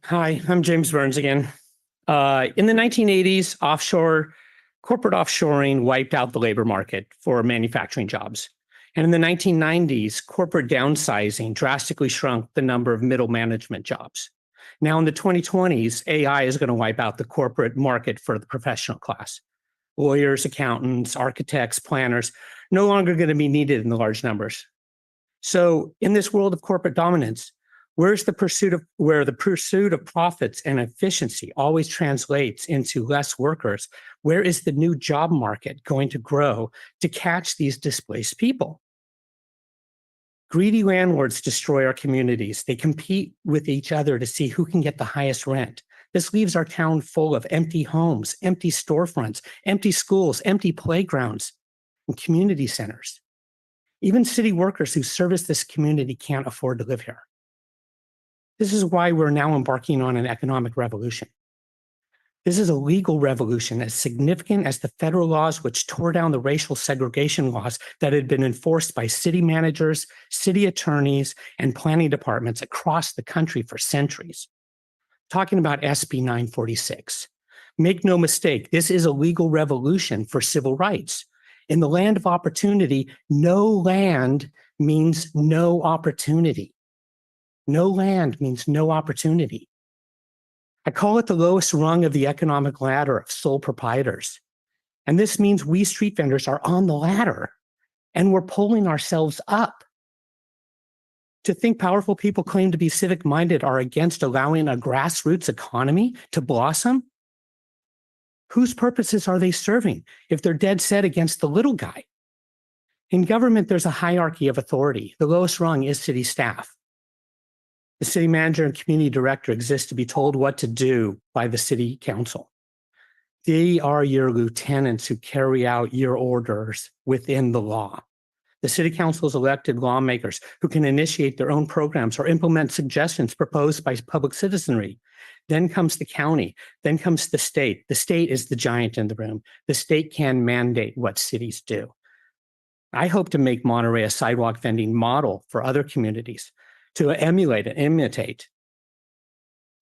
Hi, I'm James Burns again. In the 1980s, corporate offshoring wiped out the labor market for manufacturing jobs. And in the 1990s, corporate downsizing drastically shrunk the number of middle management jobs. Now in the 2020s, AI is going to wipe out the corporate market for the professional class. Lawyers, accountants, architects, planners, no longer going to be needed in the large numbers. So in this world of corporate dominance, where the pursuit of profits and efficiency always translates into less workers, where is the new job market going to grow to catch these displaced people? Greedy landlords destroy our communities. They compete with each other to see who can get the highest rent. This leaves our town full of empty homes, empty storefronts, empty schools, empty playgrounds, and community centers. Even city workers who service this community can't afford to live here. This is why we're now embarking on an economic revolution. This is a legal revolution as significant as the federal laws which tore down the racial segregation laws that had been enforced by city managers, city attorneys, and planning departments across the country for centuries. Talking about SB 946. Make no mistake, this is a legal revolution for civil rights. In the land of opportunity, no land means no opportunity. No land means no opportunity. I call it the lowest rung of the economic ladder of sole proprietors. And this means we street vendors are on the ladder and we're pulling ourselves up. To think powerful people claim to be civic minded are against allowing a grassroots economy to blossom? Whose purposes are they serving if they're dead set against the little guy? In government, there's a hierarchy of authority. The lowest rung is city staff. The city manager and community director exist to be told what to do by the city council. They are your lieutenants who carry out your orders within the law. The city council is elected lawmakers who can initiate their own programs or implement suggestions proposed by public citizenry. Then comes the county, then comes the state. The state is the giant in the room. The state can mandate what cities do. I hope to make Monterey a sidewalk vending model for other communities to emulate and imitate.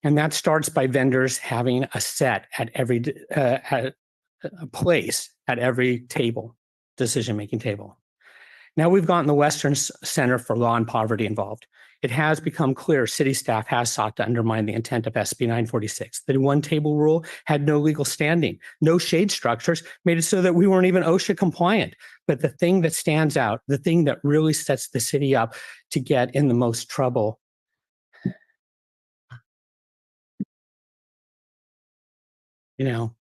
And that starts by vendors having a set at every a place at every table, decision-making table. Now we've gotten the Western Center for Law and Poverty involved. It has become clear city staff has sought to undermine the intent of SB 946. The one table rule had no legal standing. No shade structures made it so that we weren't even OSHA compliant. But the thing that stands out, the thing that really sets the city up to get in the most trouble, you know,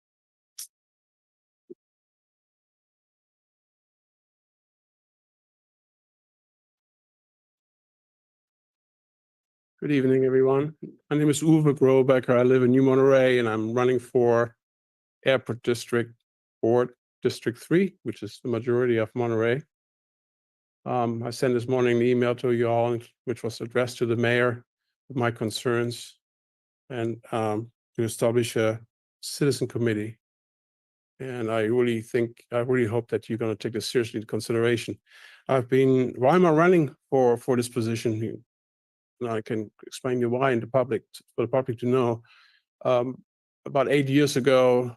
Good evening, everyone. My name is Uwe Grobecker. I live in New Monterey, and I'm running for Airport District Board, District 3, which is the majority of Monterey. I sent this morning an email to you all, which was addressed to the mayor with my concerns and to establish a citizen committee. And I really hope that you're going to take this seriously into consideration. Why am I running for this position here? And I can explain you why in the public, for the public to know. About 8 years ago,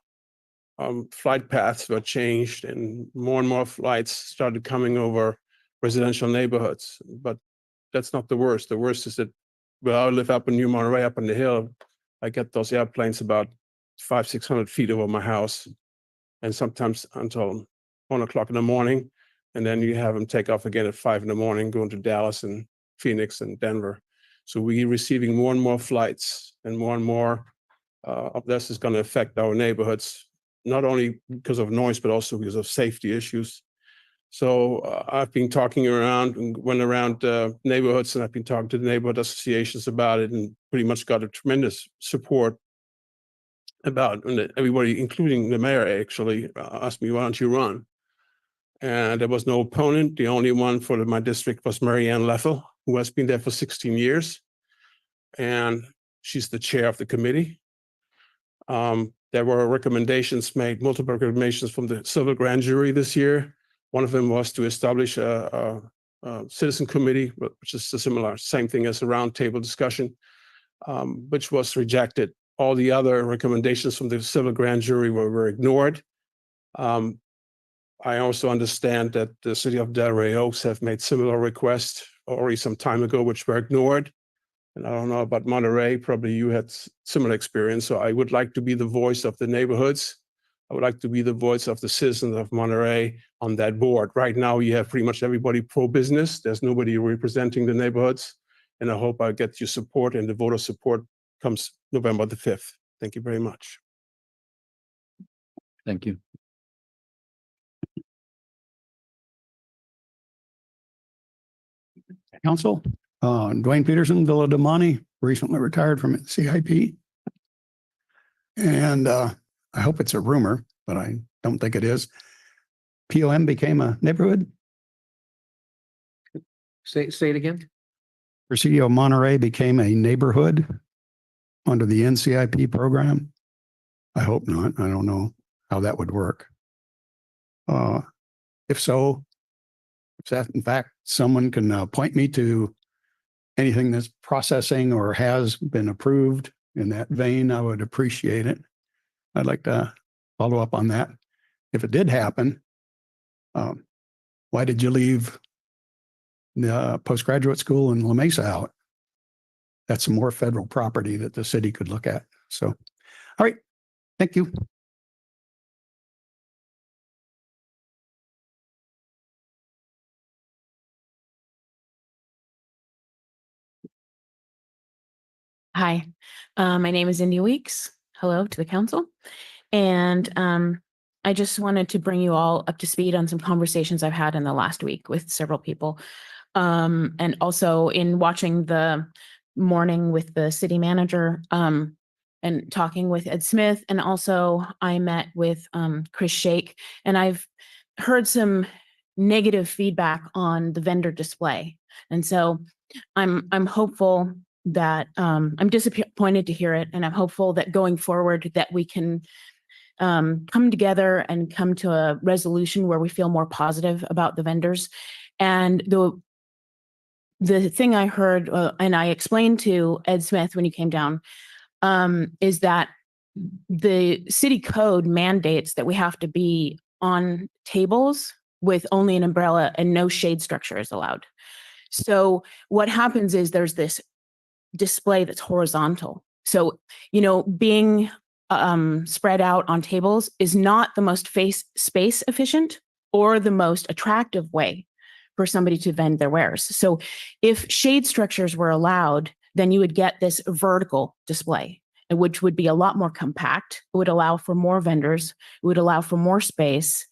flight paths were changed and more flights started coming over residential neighborhoods. But that's not the worst. The worst is that where I live up in New Monterey, up on the hill, I get those airplanes about 500-600 feet over my house, and sometimes until 1 o'clock in the morning. And then you have them take off again at 5 in the morning, going to Dallas and Phoenix and Denver. So we're receiving more and more flights, and more of this is going to affect our neighborhoods, not only because of noise, but also because of safety issues. So I've been talking around and went around neighborhoods, and I've been talking to the neighborhood associations about it, and pretty much got a tremendous support about, and everybody, including the mayor, actually asked me, why don't you run? And there was no opponent. The only one for my district was Marianne Leffel, who has been there for 16 years. And she's the chair of the committee. There were recommendations made, multiple recommendations from the civil grand jury this year. One of them was to establish a citizen committee, which is a similar, same thing as a roundtable discussion, which was rejected. All the other recommendations from the civil grand jury were ignored. I also understand that the city of Delray Oaks have made similar requests already some time ago, which were ignored. And I don't know about Monterey, probably you had similar experience. So I would like to be the voice of the neighborhoods. I would like to be the voice of the citizens of Monterey on that board. Right now, you have pretty much everybody pro-business. There's nobody representing the neighborhoods. And I hope I get your support, and the voter support comes November the 5th. Thank you very much. Thank you. Council, Dwayne Peterson, Villa de Monte, recently retired from CIP. And I hope it's a rumor, but I don't think it is. POM became a neighborhood. Say it again. Presidio Monterey became a neighborhood under the NCIP program. I hope not. I don't know how that would work. If so, if that in fact someone can point me to anything that's processing or has been approved in that vein, I would appreciate it. I'd like to follow up on that. If it did happen, why did you leave the postgraduate school in La Mesa out? That's some more federal property that the city could look at. So, all right. Thank you. Hi, my name is Indy Weeks. Hello to the council. And I just wanted to bring you all up to speed on some conversations I've had in the last week with several people. And also in watching the morning with the city manager and talking with Ed Smith. And also I met with Chris Shake, and I've heard some negative feedback on the vendor display. And so I'm hopeful that I'm disappointed to hear it, and I'm hopeful that going forward that we can come together and come to a resolution where we feel more positive about the vendors. And the thing I heard, and I explained to Ed Smith when he came down, is that the city code mandates that we have to be on tables with only an umbrella and no shade structure is allowed. So what happens is there's this display that's horizontal. So, being spread out on tables is not the most space efficient or the most attractive way for somebody to vend their wares. So if shade structures were allowed, then you would get this vertical display, which would be a lot more compact. It would allow for more vendors. It would allow for more space.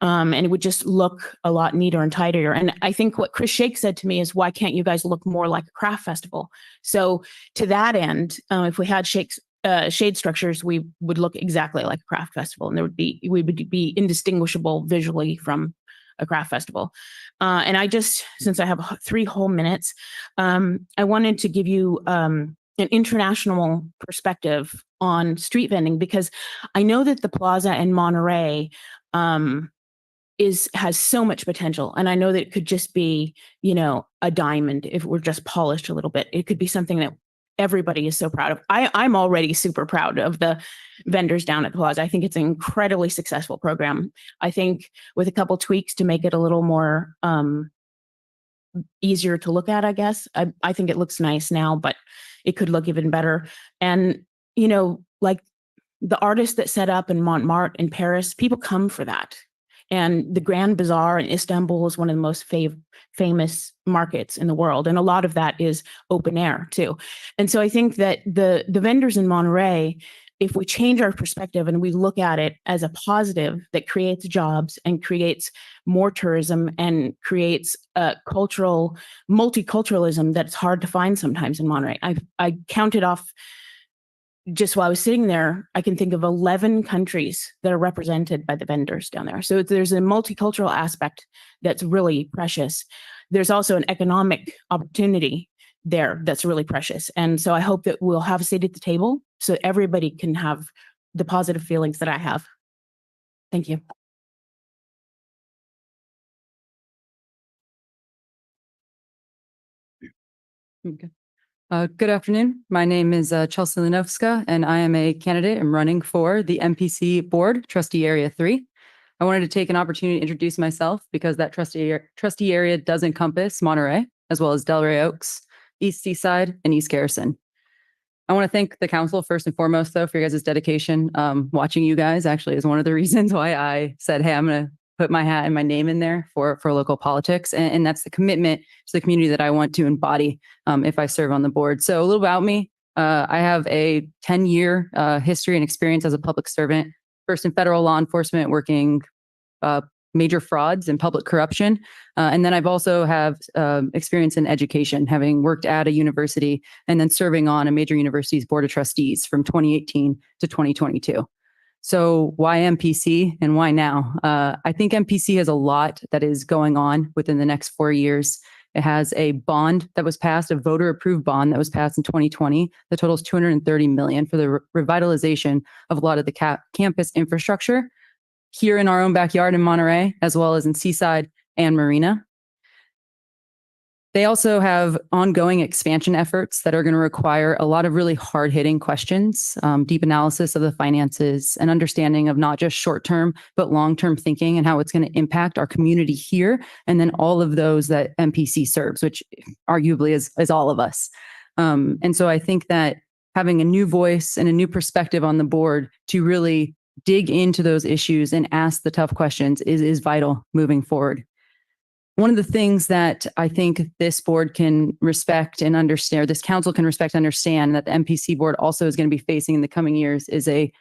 And it would just look a lot neater and tidier. And I think what Chris Shake said to me is, why can't you guys look more like a craft festival? So to that end, if we had shade structures, we would look exactly like a craft festival, and we would be indistinguishable visually from a craft festival. And since I have 3 whole minutes, I wanted to give you an international perspective on street vending, because I know that the plaza in Monterey has so much potential, and I know that it could just be, a diamond if we're just polished a little bit. It could be something that everybody is so proud of. I'm already super proud of the vendors down at the plaza. I think it's an incredibly successful program. I think with a couple tweaks to make it a little more easier to look at, I guess. I think it looks nice now, but it could look even better. And, like the artists that set up in Montmartre in Paris, people come for that. And the Grand Bazaar in Istanbul is one of the most famous markets in the world. And a lot of that is open air too. And so I think that the vendors in Monterey, if we change our perspective and we look at it as a positive that creates jobs and creates more tourism and creates a multiculturalism that's hard to find sometimes in Monterey. I counted off, just while I was sitting there, I can think of 11 countries that are represented by the vendors down there. So there's a multicultural aspect that's really precious. There's also an economic opportunity there that's really precious. And so I hope that we'll have a seat at the table so everybody can have the positive feelings that I have. Thank you. Okay. Good afternoon. My name is Chelsea Linowska, and I am a candidate. I'm running for the MPC Board, Trustee Area 3. I wanted to take an opportunity to introduce myself because that trustee area does encompass Monterey, as well as Delray Oaks, East Seaside, and East Garrison. I want to thank the council first and foremost, though, for your guys' dedication. Watching you guys actually is one of the reasons why I said, hey, I'm going to put my hat and my name in there for local politics. And that's the commitment to the community that I want to embody if I serve on the board. So a little about me. I have a 10-year history and experience as a public servant, first in federal law enforcement, working major frauds and public corruption. And then I've also have experience in education, having worked at a university and then serving on a major university's board of trustees from 2018 to 2022. So why MPC and why now? I think MPC has a lot that is going on within the next 4 years. It has a bond that was passed, a voter approved bond that was passed in 2020 that totals $230 million for the revitalization of a lot of the campus infrastructure here in our own backyard in Monterey, as well as in Seaside and Marina. They also have ongoing expansion efforts that are going to require a lot of really hard-hitting questions, deep analysis of the finances, and understanding of not just short-term, but long-term thinking and how it's going to impact our community here, and then all of those that MPC serves, which arguably is all of us. And so I think that having a new voice and a new perspective on the board to really dig into those issues and ask the tough questions is vital moving forward. One of the things that I think this board can respect and understand, or this council can respect and understand, that the MPC board also is going to be facing in the coming years is a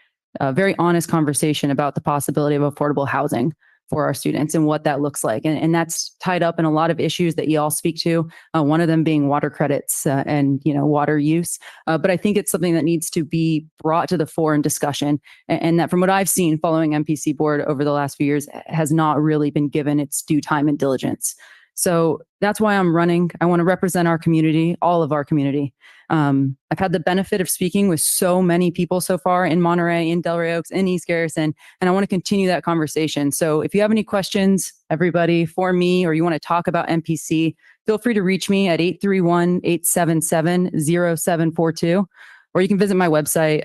very honest conversation about the possibility of affordable housing for our students and what that looks like. And that's tied up in a lot of issues that you all speak to, one of them being water credits and water use. But I think it's something that needs to be brought to the fore in discussion, and that from what I've seen following MPC board over the last few years has not really been given its due time and diligence. So that's why I'm running. I want to represent our community, all of our community. I've had the benefit of speaking with so many people so far in Monterey, in Delray Oaks, in East Garrison, and I want to continue that conversation. So if you have any questions, everybody, for me, or you want to talk about MPC, feel free to reach me at 831-877-0742, or you can visit my website.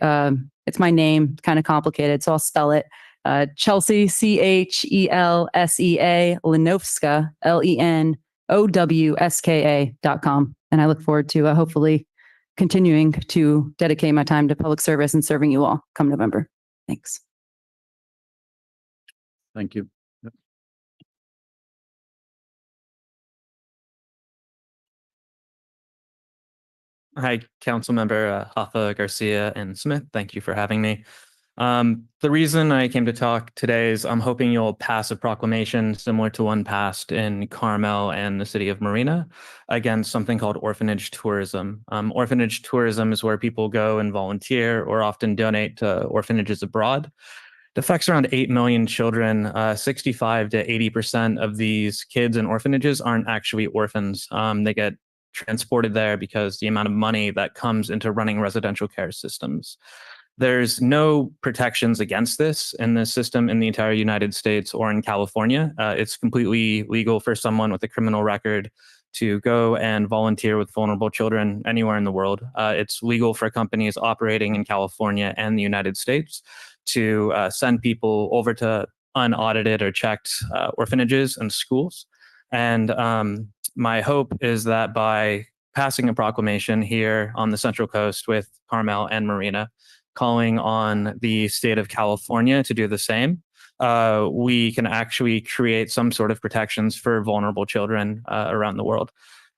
It's my name, kind of complicated, so I'll spell it. Chelsea, CHELSEA, Lenowska, LENOWSKA.com. And I look forward to hopefully continuing to dedicate my time to public service and serving you all come November. Thanks. Thank you. Yep. Hi, Councilmember Hoffa, Garcia, and Smith. Thank you for having me. The reason I came to talk today is I'm hoping you'll pass a proclamation similar to one passed in Carmel and the city of Marina against something called orphanage tourism. Orphanage tourism is where people go and volunteer or often donate to orphanages abroad. It affects around 8 million children. 65 to 80% of these kids in orphanages aren't actually orphans. They get transported there because the amount of money that comes into running residential care systems. There's no protections against this in the system in the entire United States or in California. It's completely legal for someone with a criminal record to go and volunteer with vulnerable children anywhere in the world. It's legal for companies operating in California and the United States to send people over to unaudited or checked orphanages and schools. And my hope is that by passing a proclamation here on the Central Coast with Carmel and Marina, calling on the state of California to do the same, we can actually create some sort of protections for vulnerable children around the world.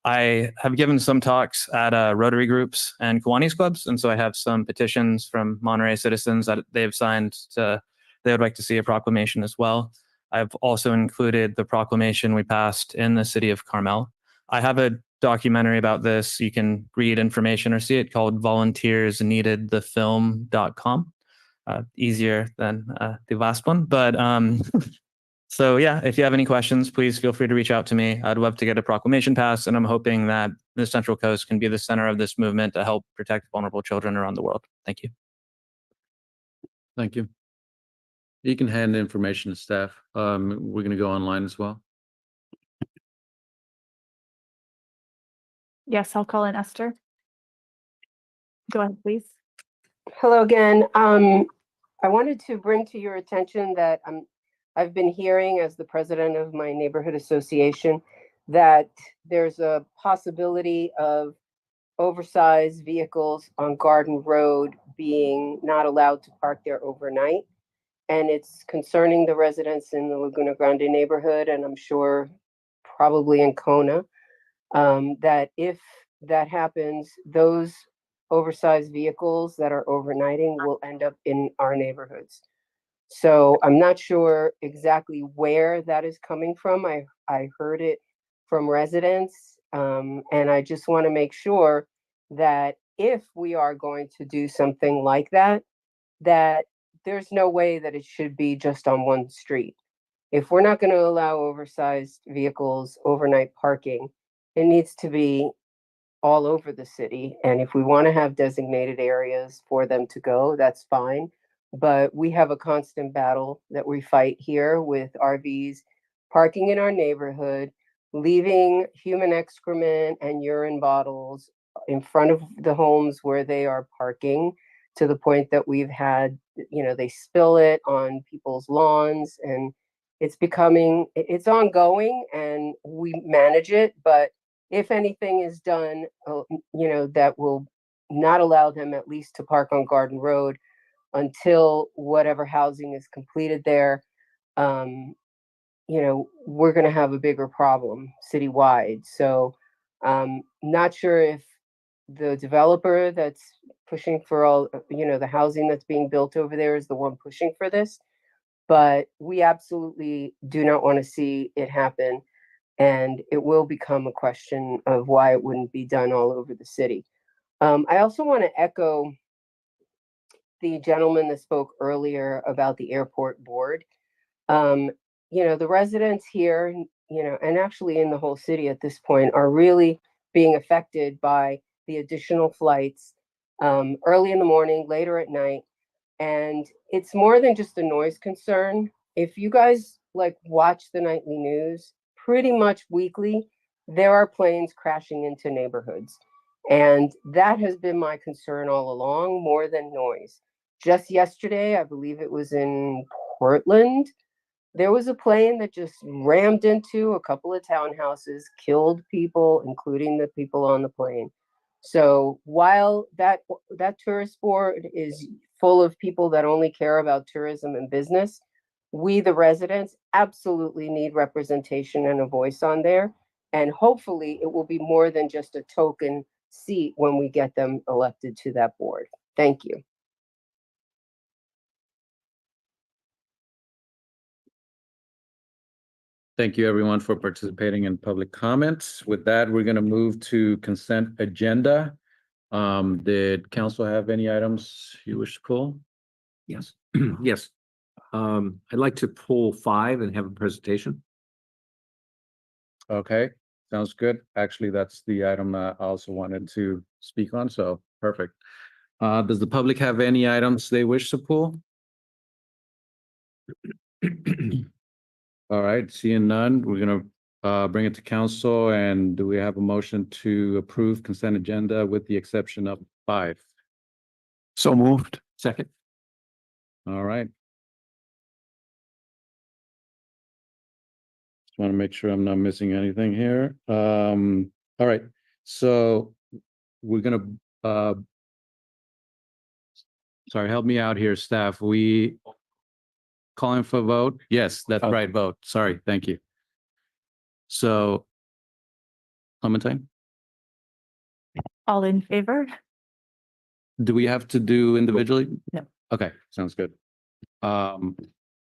I have given some talks at Rotary groups and Kiwanis clubs, and so I have some petitions from Monterey citizens that they've signed they would like to see a proclamation as well. I've also included the proclamation we passed in the city of Carmel. I have a documentary about this. You can read information or see it, called volunteersneededthefilm.com. Easier than the last one. But so yeah, if you have any questions, please feel free to reach out to me. I'd love to get a proclamation passed, and I'm hoping that the Central Coast can be the center of this movement to help protect vulnerable children around the world. Thank you. Thank you. You can hand information to staff. We're going to go online as well. Yes, I'll call in Esther. Go ahead, please. Hello again. I wanted to bring to your attention that I've been hearing, as the president of my neighborhood association, that there's a possibility of oversized vehicles on Garden Road being not allowed to park there overnight. And it's concerning the residents in the Laguna Grande neighborhood, and I'm sure probably in Kona, that if that happens, those oversized vehicles that are overnighting will end up in our neighborhoods. So I'm not sure exactly where that is coming from. I heard it from residents. And I just want to make sure that if we are going to do something like that, that there's no way that it should be just on one street. If we're not going to allow oversized vehicles overnight parking, it needs to be all over the city. And if we want to have designated areas for them to go, that's fine. But we have a constant battle that we fight here with RVs parking in our neighborhood, leaving human excrement and urine bottles in front of the homes where they are parking, to the point that we've had, they spill it on people's lawns, and it's ongoing, and we manage it. But if anything is done, that will not allow them at least to park on Garden Road until whatever housing is completed there, we're going to have a bigger problem citywide. So not sure if the developer that's pushing for all, the housing that's being built over there is the one pushing for this, but we absolutely do not want to see it happen. And it will become a question of why it wouldn't be done all over the city. I also want to echo the gentleman that spoke earlier about the airport board. The residents here, and actually in the whole city at this point, are really being affected by the additional flights early in the morning, later at night. And it's more than just a noise concern. If you guys watch the nightly news, pretty much weekly, there are planes crashing into neighborhoods. And that has been my concern all along, more than noise. Just yesterday, I believe it was in Portland, there was a plane that just rammed into a couple of townhouses, killed people, including the people on the plane. So while that tourist board is full of people that only care about tourism and business, we, the residents, absolutely need representation and a voice on there. And hopefully it will be more than just a token seat when we get them elected to that board. Thank you. Thank you, everyone, for participating in public comments. With that, we're going to move to consent agenda. Did council have any items you wish to pull? Yes. Yes. I'd like to pull 5 and have a presentation. Okay, sounds good. Actually, that's the item I also wanted to speak on, so perfect. Does the public have any items they wish to pull? All right, seeing none, we're gonna bring it to council. And do we have a motion to approve consent agenda with the exception of 5? So moved. Second. All right. Just want to make sure I'm not missing anything here. All right, so we're gonna sorry, help me out here, staff. We calling for a vote? Yes, that's right, vote. Sorry, thank you. So, Clementine, All in favor? do we have to do individually? No. Okay, sounds good.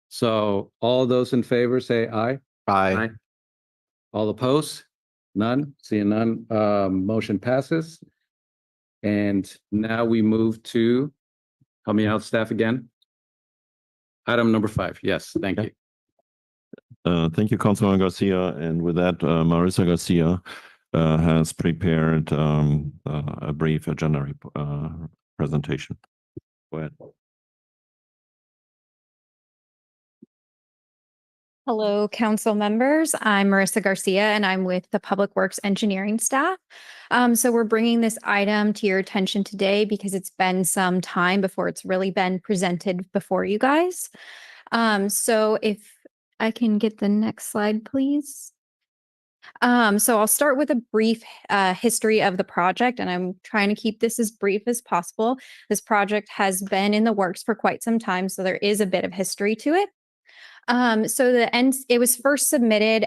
So all those in favor say aye. Aye. All opposed? None, seeing none, motion passes. And now we move to, help me out, staff, again. Item number 5, yes, thank you. Thank you, Councilman Garcia. And with that, Marissa Garcia has prepared a brief agenda presentation. Go ahead. Hello, council members. I'm Marissa Garcia, and I'm with the Public Works Engineering staff. So we're bringing this item to your attention today because it's been some time before it's really been presented before you guys. So if I can get the next slide, please. So I'll start with a brief history of the project, and I'm trying to keep this as brief as possible. This project has been in the works for quite some time, so there is a bit of history to it. So it was first submitted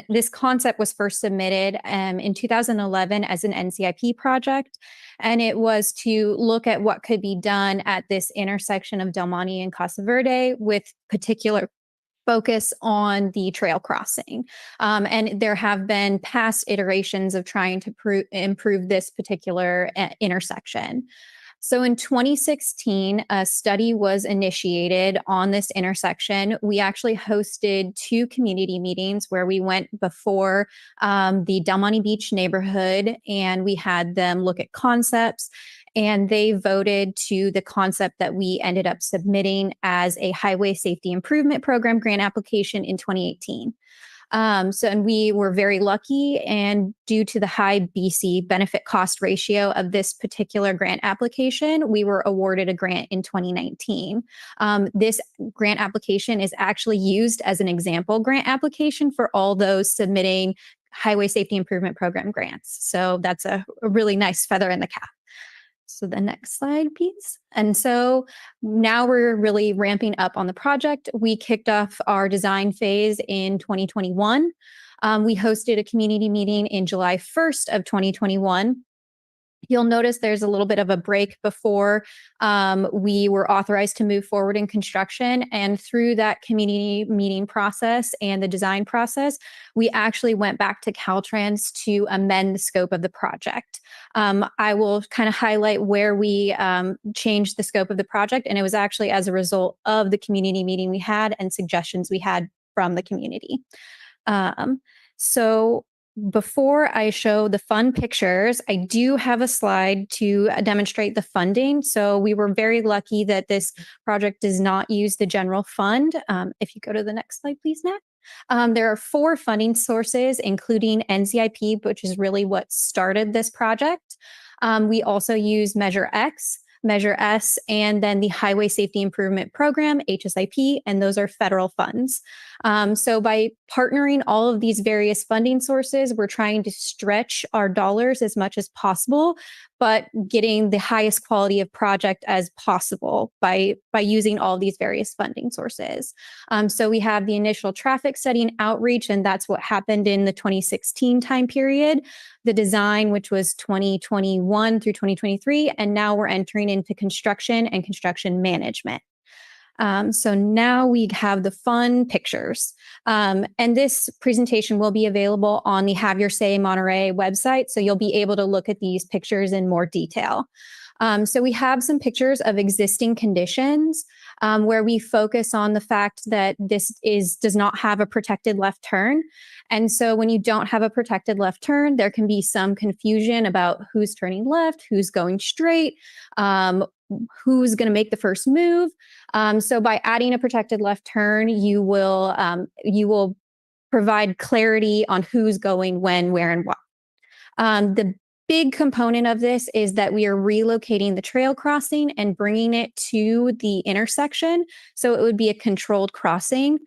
this concept was first submitted in 2011 as an NCIP project. And it was to look at what could be done at this intersection of Del Monte and Casa Verde with particular focus on the trail crossing. And there have been past iterations of trying to improve this particular intersection. So in 2016, a study was initiated on this intersection. We actually hosted 2 community meetings where we went before the Del Monte Beach neighborhood, and we had them look at concepts, and they voted to the concept that we ended up submitting as a Highway Safety Improvement Program grant application in 2018. And we were very lucky, and due to the high BC benefit cost ratio of this particular grant application, we were awarded a grant in 2019. This grant application is actually used as an example grant application for all those submitting Highway Safety Improvement Program grants. So that's a really nice feather in the cap. So the next slide, please. And so now we're really ramping up on the project. We kicked off our design phase in 2021. We hosted a community meeting in July 1st of 2021. You'll notice there's a little bit of a break before we were authorized to move forward in construction. And through that community meeting process and the design process, we actually went back to Caltrans to amend the scope of the project. I will kind of highlight where we changed the scope of the project. And it was actually as a result of the community meeting we had and suggestions we had from the community. So before I show the fun pictures, I do have a slide to demonstrate the funding. So we were very lucky that this project does not use the general fund. If you go to the next slide, please, Nat. There are 4 funding sources, including NCIP, which is really what started this project. We also use Measure X, Measure S, and then the Highway Safety Improvement Program, HSIP, and those are federal funds. So by partnering all of these various funding sources, we're trying to stretch our dollars as much as possible, but getting the highest quality of project as possible by using all these various funding sources. So we have the initial traffic study and outreach, and that's what happened in the 2016 time period. The design, which was 2021 through 2023, and now we're entering into construction and construction management. So now we have the fun pictures. And this presentation will be available on the Have Your Say Monterey website. So you'll be able to look at these pictures in more detail. So we have some pictures of existing conditions where we focus on the fact that this does not have a protected left turn. And so when you don't have a protected left turn, there can be some confusion about who's turning left, who's going straight, who's going to make the first move. So by adding a protected left turn, you will provide clarity on who's going when, where, and what. The big component of this is that we are relocating the trail crossing and bringing it to the intersection. So it would be a controlled crossing.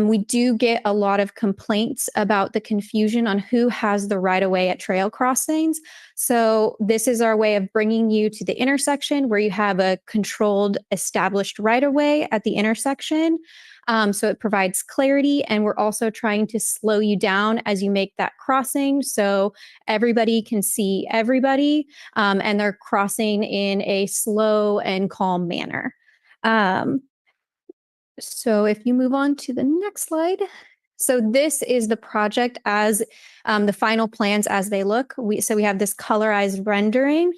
We do get a lot of complaints about the confusion on who has the right of way at trail crossings. So this is our way of bringing you to the intersection where you have a controlled, established right of way at the intersection. So it provides clarity, and we're also trying to slow you down as you make that crossing so everybody can see everybody, and they're crossing in a slow and calm manner. So if you move on to the next slide. So this is the project as the final plans as they look. So we have this colorized rendering.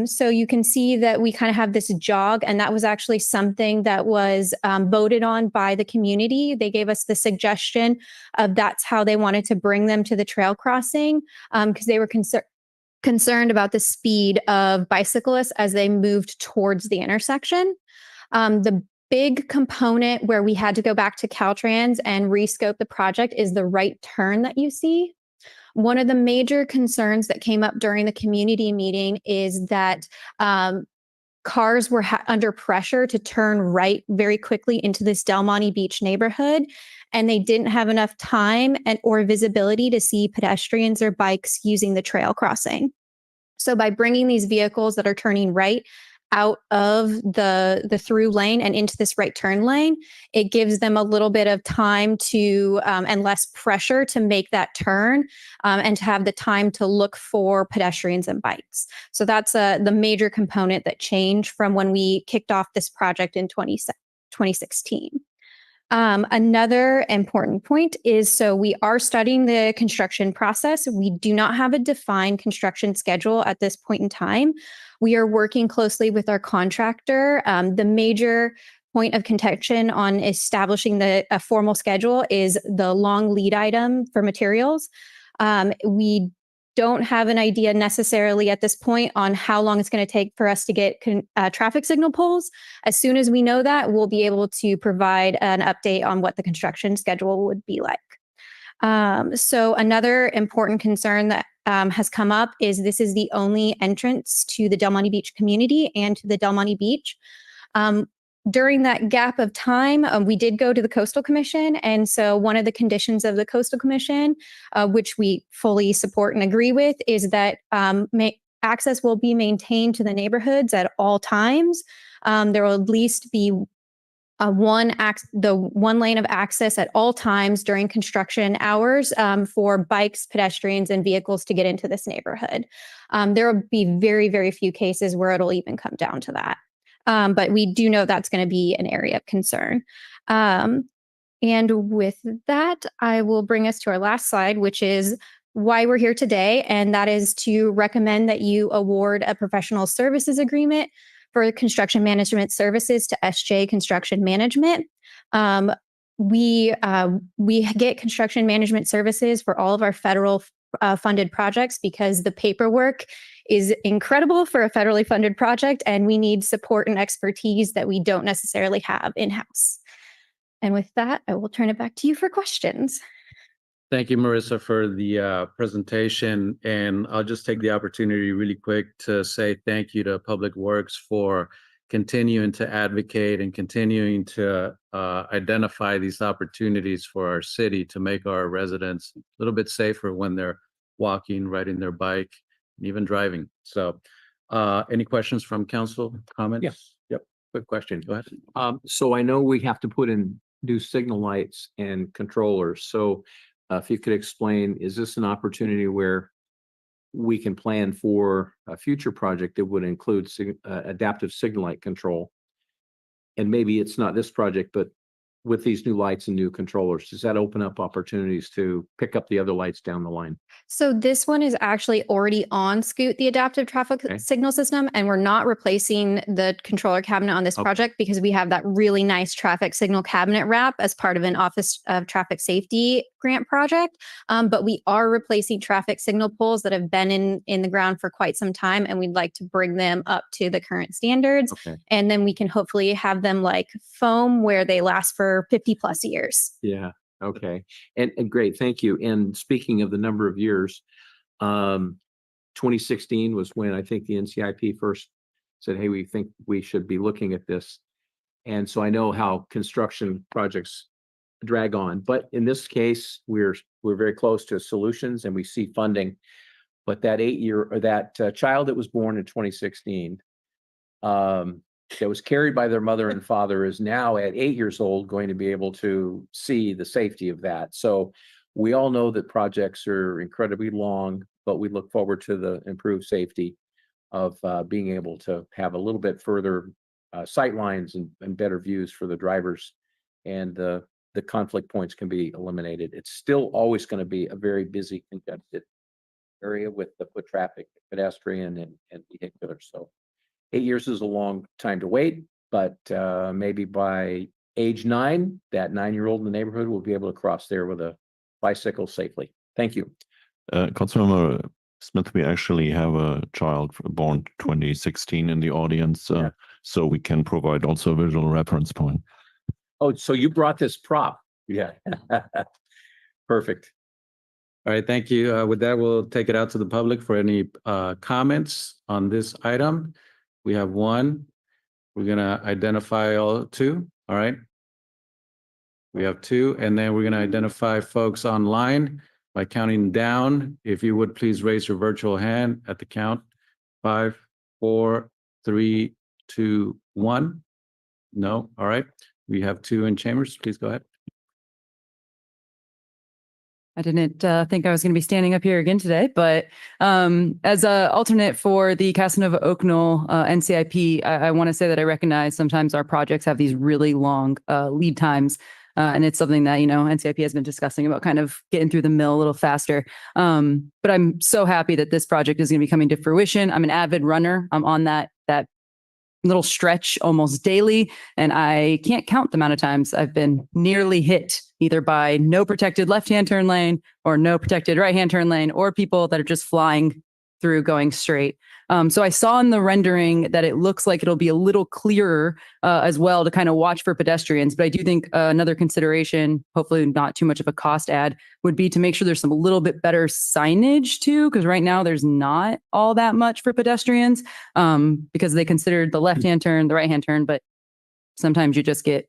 So you can see that we kind of have this jog, and that was actually something that was voted on by the community. They gave us the suggestion of that's how they wanted to bring them to the trail crossing because they were concerned about the speed of bicyclists as they moved towards the intersection. The big component where we had to go back to Caltrans and rescope the project is the right turn that you see. One of the major concerns that came up during the community meeting is that cars were under pressure to turn right very quickly into this Del Monte Beach neighborhood, and they didn't have enough time or visibility to see pedestrians or bikes using the trail crossing. So by bringing these vehicles that are turning right out of the through lane and into this right turn lane, it gives them a little bit of time to and less pressure to make that turn and to have the time to look for pedestrians and bikes. So that's the major component that changed from when we kicked off this project in 2016. Another important point is, so we are studying the construction process. We do not have a defined construction schedule at this point in time. We are working closely with our contractor. The major point of contention on establishing a formal schedule is the long lead item for materials. We don't have an idea necessarily at this point on how long it's going to take for us to get traffic signal poles. As soon as we know that, we'll be able to provide an update on what the construction schedule would be like. So another important concern that has come up is this is the only entrance to the Del Monte Beach community and to the Del Monte Beach. During that gap of time, we did go to the Coastal Commission. And so one of the conditions of the Coastal Commission, which we fully support and agree with, is that access will be maintained to the neighborhoods at all times. There will at least be the one lane of access at all times during construction hours for bikes, pedestrians, and vehicles to get into this neighborhood. There will be very, very few cases where it'll even come down to that. But we do know that's going to be an area of concern. And with that, I will bring us to our last slide, which is why we're here today. And that is to recommend that you award a professional services agreement for construction management services to SJ Construction Management. We get construction management services for all of our federal funded projects because the paperwork is incredible for a federally funded project, and we need support and expertise that we don't necessarily have in-house. And with that, I will turn it back to you for questions. Thank you, Marissa, for the presentation. And I'll just take the opportunity really quick to say thank you to Public Works for continuing to advocate and continuing to identify these opportunities for our city to make our residents a little bit safer when they're walking, riding their bike, and even driving. So any questions from council, comments? Yes. Yep. Quick question. Go ahead. So I know we have to put in new signal lights and controllers. So if you could explain, is this an opportunity where we can plan for a future project that would include adaptive signal light control? And maybe it's not this project, but with these new lights and new controllers, does that open up opportunities to pick up the other lights down the line? So this one is actually already on Scoot, the adaptive traffic signal system, and we're not replacing the controller cabinet on this project because we have that really nice traffic signal cabinet wrap as part of an Office of Traffic Safety grant project. But we are replacing traffic signal poles that have been in the ground for quite some time, and we'd like to bring them up to the current standards. Okay. And then we can hopefully have them like foam where they last for 50 plus years. Yeah. Okay. And great. Thank you. And speaking of the number of years, 2016 was when I think the NCIP first said, hey, we think we should be looking at this. And so I know how construction projects drag on, but in this case, we're very close to solutions and we see funding. But that child that was born in 2016, that was carried by their mother and father is now at 8 years old going to be able to see the safety of that. So we all know that projects are incredibly long, but we look forward to the improved safety of being able to have a little bit further sight lines and better views for the drivers, and the conflict points can be eliminated. It's still always going to be a very busy, congested area with the foot traffic, pedestrian and vehicular. So 8 years is a long time to wait, but maybe by age 9, that 9-year-old in the neighborhood will be able to cross there with a bicycle safely. Thank you. Councilmember Smith, we actually have a child born 2016 in the audience, so we can provide also a visual reference point. Oh, so you brought this prop. Yeah. Perfect. All right, thank you. With that, we'll take it out to the public for any comments on this item. We have one. We're gonna identify all 2. All right. We have 2, and then we're gonna identify folks online by counting down. If you would please raise your virtual hand at the count. 5, 4, 3, to one? No, all right. We have two in chambers. Please go ahead. I didn't think I was going to be standing up here again today, but as a alternate for the Casanova Oaknell NCIP, I want to say that I recognize sometimes our projects have these really long lead times. And it's something that, NCIP has been discussing about kind of getting through the mill a little faster. But I'm so happy that this project is going to be coming to fruition. I'm an avid runner. I'm on that little stretch almost daily. And I can't count the amount of times I've been nearly hit either by no protected left-hand turn lane or no protected right-hand turn lane, or people that are just flying through going straight. So I saw in the rendering that it looks like it'll be a little clearer as well to kind of watch for pedestrians. But I do think another consideration, hopefully not too much of a cost add, would be to make sure there's some a little bit better signage too, because right now there's not all that much for pedestrians because they considered the left-hand turn, the right-hand turn, but sometimes you just feel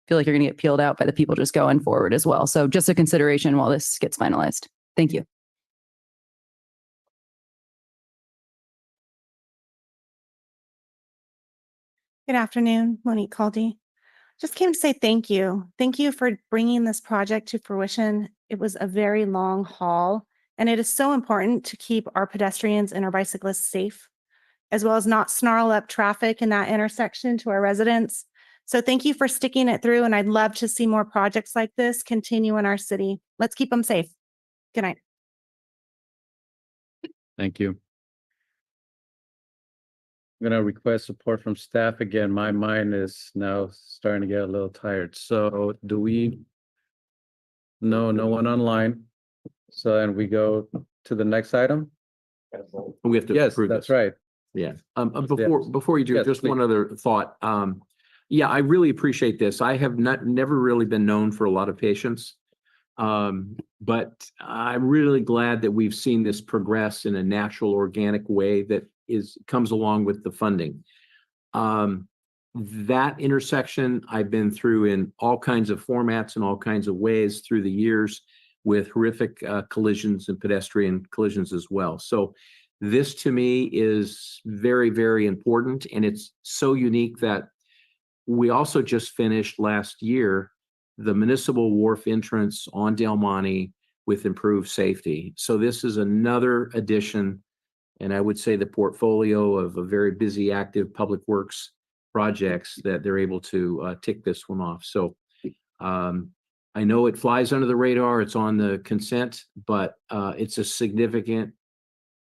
like you're going to get peeled out by the people just going forward as well. So just a consideration while this gets finalized. Thank you. Good afternoon, Monique Caldy. Just came to say thank you. Thank you for bringing this project to fruition. It was a very long haul, and it is so important to keep our pedestrians and our bicyclists safe, as well as not snarl up traffic in that intersection to our residents. So thank you for sticking it through, and I'd love to see more projects like this continue in our city. Let's keep them safe. Good night. Thank you. I'm going to request support from staff again. My mind is now starting to get a little tired. So do we? No one online. So then we go to the next item. We have to Yes, approve that's this. right. Yeah. Before you do, Yes, just please. one other thought. Yeah, I really appreciate this. I have never really been known for a lot of patience. But I'm really glad that we've seen this progress in a natural, organic way that comes along with the funding. That intersection I've been through in all kinds of formats and all kinds of ways through the years with horrific collisions and pedestrian collisions as well. So this to me is very, very important. And it's so unique that we also just finished last year the municipal wharf entrance on Del Monte with improved safety. So this is another addition, and I would say the portfolio of a very busy, active public works projects that they're able to tick this one off. So I know it flies under the radar, it's on the consent, but it's a significant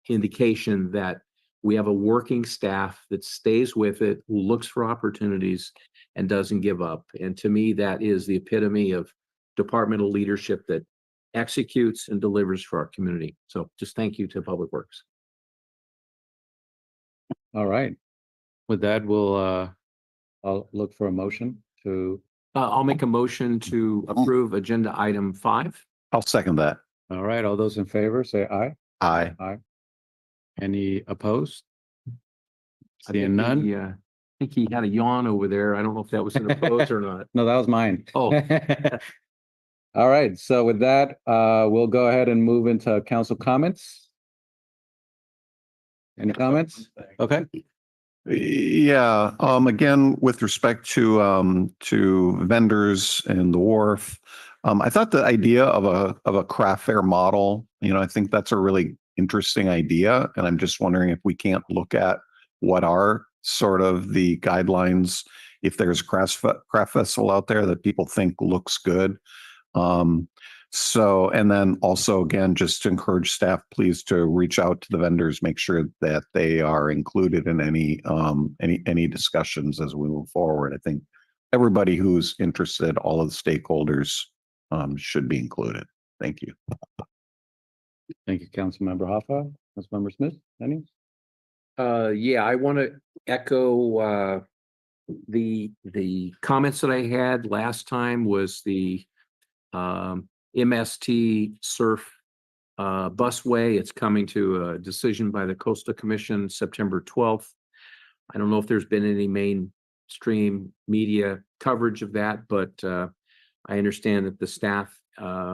indication that we have a working staff that stays with it, looks for opportunities, and doesn't give up. And to me, that is the epitome of departmental leadership that executes and delivers for our community. So just thank you to Public Works. All right. With that, I'll look for a motion to. I'll make a motion to approve agenda item 5. I'll second that. All right. All those in favor, say aye. Aye. Aye. Any opposed? I think Seeing none? I think he had a yawn over there. I don't know if that was an oppose or not. No, that was mine. Oh. All right. So with that, we'll go ahead and move into council comments. Any comments? Okay. Yeah, again, with respect to vendors and the wharf, I thought the idea of a craft fair model, I think that's a really interesting idea. And I'm just wondering if we can't look at what are sort of the guidelines, if there's a craft festival out there that people think looks good. So, and then also, again, just to encourage staff, please to reach out to the vendors, make sure that they are included in any discussions as we move forward. I think everybody who's interested, all of the stakeholders should be included. Thank you. Thank you, Councilmember Hoffa. Councilmember Smith, any? Yeah, I want to echo the comments that I had last time was the MST surf busway. It's coming to a decision by the Coastal Commission September 12th. I don't know if there's been any mainstream media coverage of that, but I understand that the staff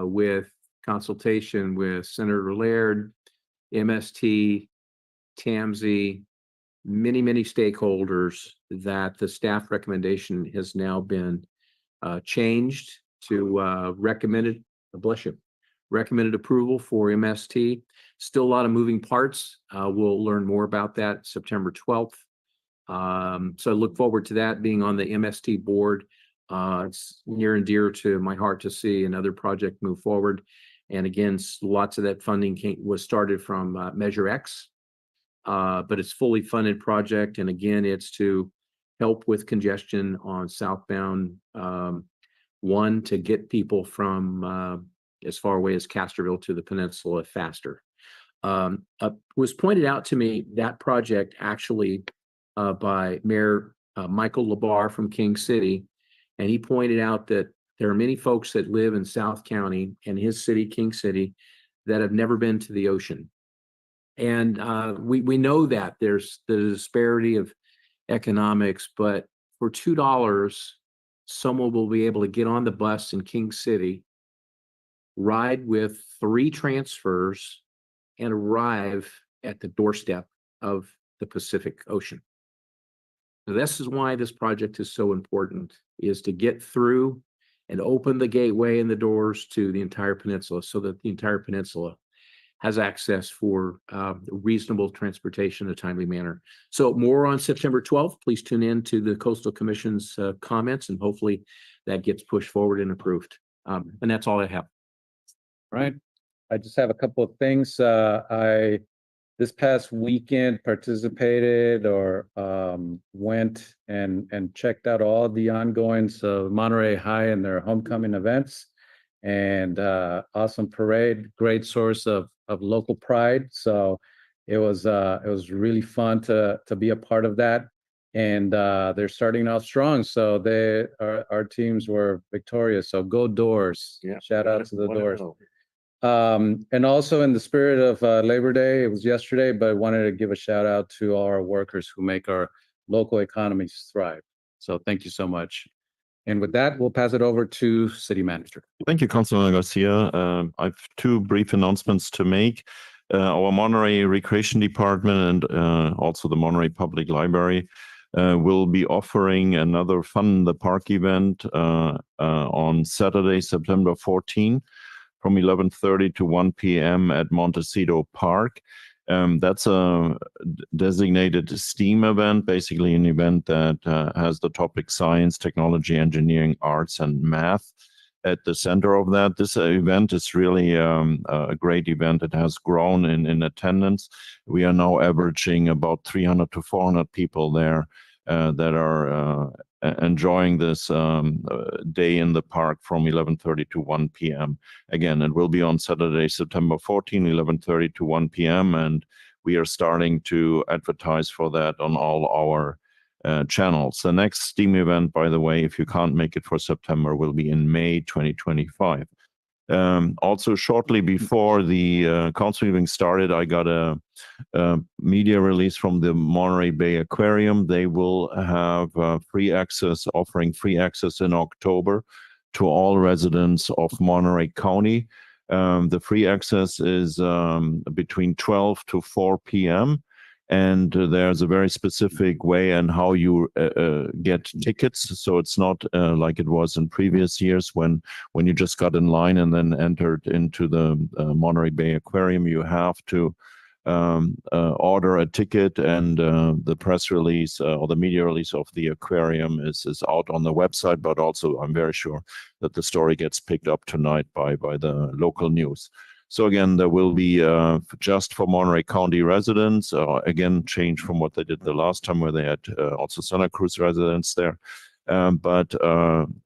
with consultation with Senator Laird, MST, TAMSI, many stakeholders that the staff recommendation has now been changed to recommended approval for MST. Still a lot of moving parts. We'll learn more about that September 12th. So I look forward to that being on the MST board. It's near and dear to my heart to see another project move forward. And again, lots of that funding was started from Measure X, but it's fully funded project. And again, it's to help with congestion on southbound 1 to get people from as far away as Castroville to the peninsula faster. Was pointed out to me that project actually by Mayor Michael Labar from King City. And he pointed out that there are many folks that live in South County and his city, King City, that have never been to the ocean. And we know that there's the disparity of economics, but for $2, someone will be able to get on the bus in King City, ride with 3 transfers, and arrive at the doorstep of the Pacific Ocean. So this is why this project is so important, is to get through and open the gateway and the doors to the entire peninsula so that the entire peninsula has access for reasonable transportation in a timely manner. So more on September 12th. Please tune in to the Coastal Commission's comments, and hopefully that gets pushed forward and approved. And that's all I have. Right. I just have a couple of things. I this past weekend participated or went and checked out all the ongoings of Monterey High and their homecoming events, and awesome parade, great source of local pride. So it was really fun to be a part of that, and they're starting off strong. So our teams were victorious. So go Doors! Yeah. Shout out to the Doors. And also in the spirit of Labor Day, it was yesterday, but I wanted to give a shout out to all our workers who make our local economies thrive. So thank you so much. And with that, we'll pass it over to City Manager. Thank you, Councilman Garcia. I have 2 brief announcements to make. Our Monterey Recreation Department and also the Monterey Public Library will be offering another Fun in the Park event on Saturday, September 14. From 11:30 to 1 p.m. at Montecito Park. That's a designated STEAM event, basically an event that has the topic science, technology, engineering, arts, and math at the center of that. This event is really a great event. It has grown in attendance. We are now averaging about 300 to 400 people there that are enjoying this day in the park from 11:30 to 1 p.m. Again, it will be on Saturday, September 14, 11:30 to 1 p.m. And we are starting to advertise for that on all our channels. The next STEAM event, by the way, if you can't make it for September, will be in May 2025. Also, shortly before the council meeting started, I got a media release from the Monterey Bay Aquarium. They will have offering free access in October to all residents of Monterey County. The free access is between 12 to 4 p.m. And there's a very specific way and how you get tickets. So it's not like it was in previous years when you just got in line and then entered into the Monterey Bay Aquarium. You have to order a ticket, and the press release or the media release of the aquarium is out on the website. But also, I'm very sure that the story gets picked up tonight by the local news. So again, there will be just for Monterey County residents, again, change from what they did the last time where they had also Santa Cruz residents there. But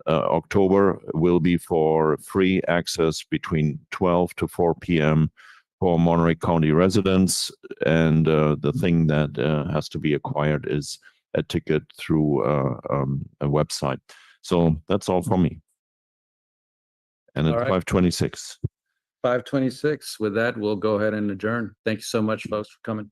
October will be for free access between 12 to 4 p.m. for Monterey County residents. And the thing that has to be acquired is a ticket through a website. So that's all from me. And it's 5:26. 5:26. With that, we'll go ahead and adjourn. Thank you so much, folks, for coming.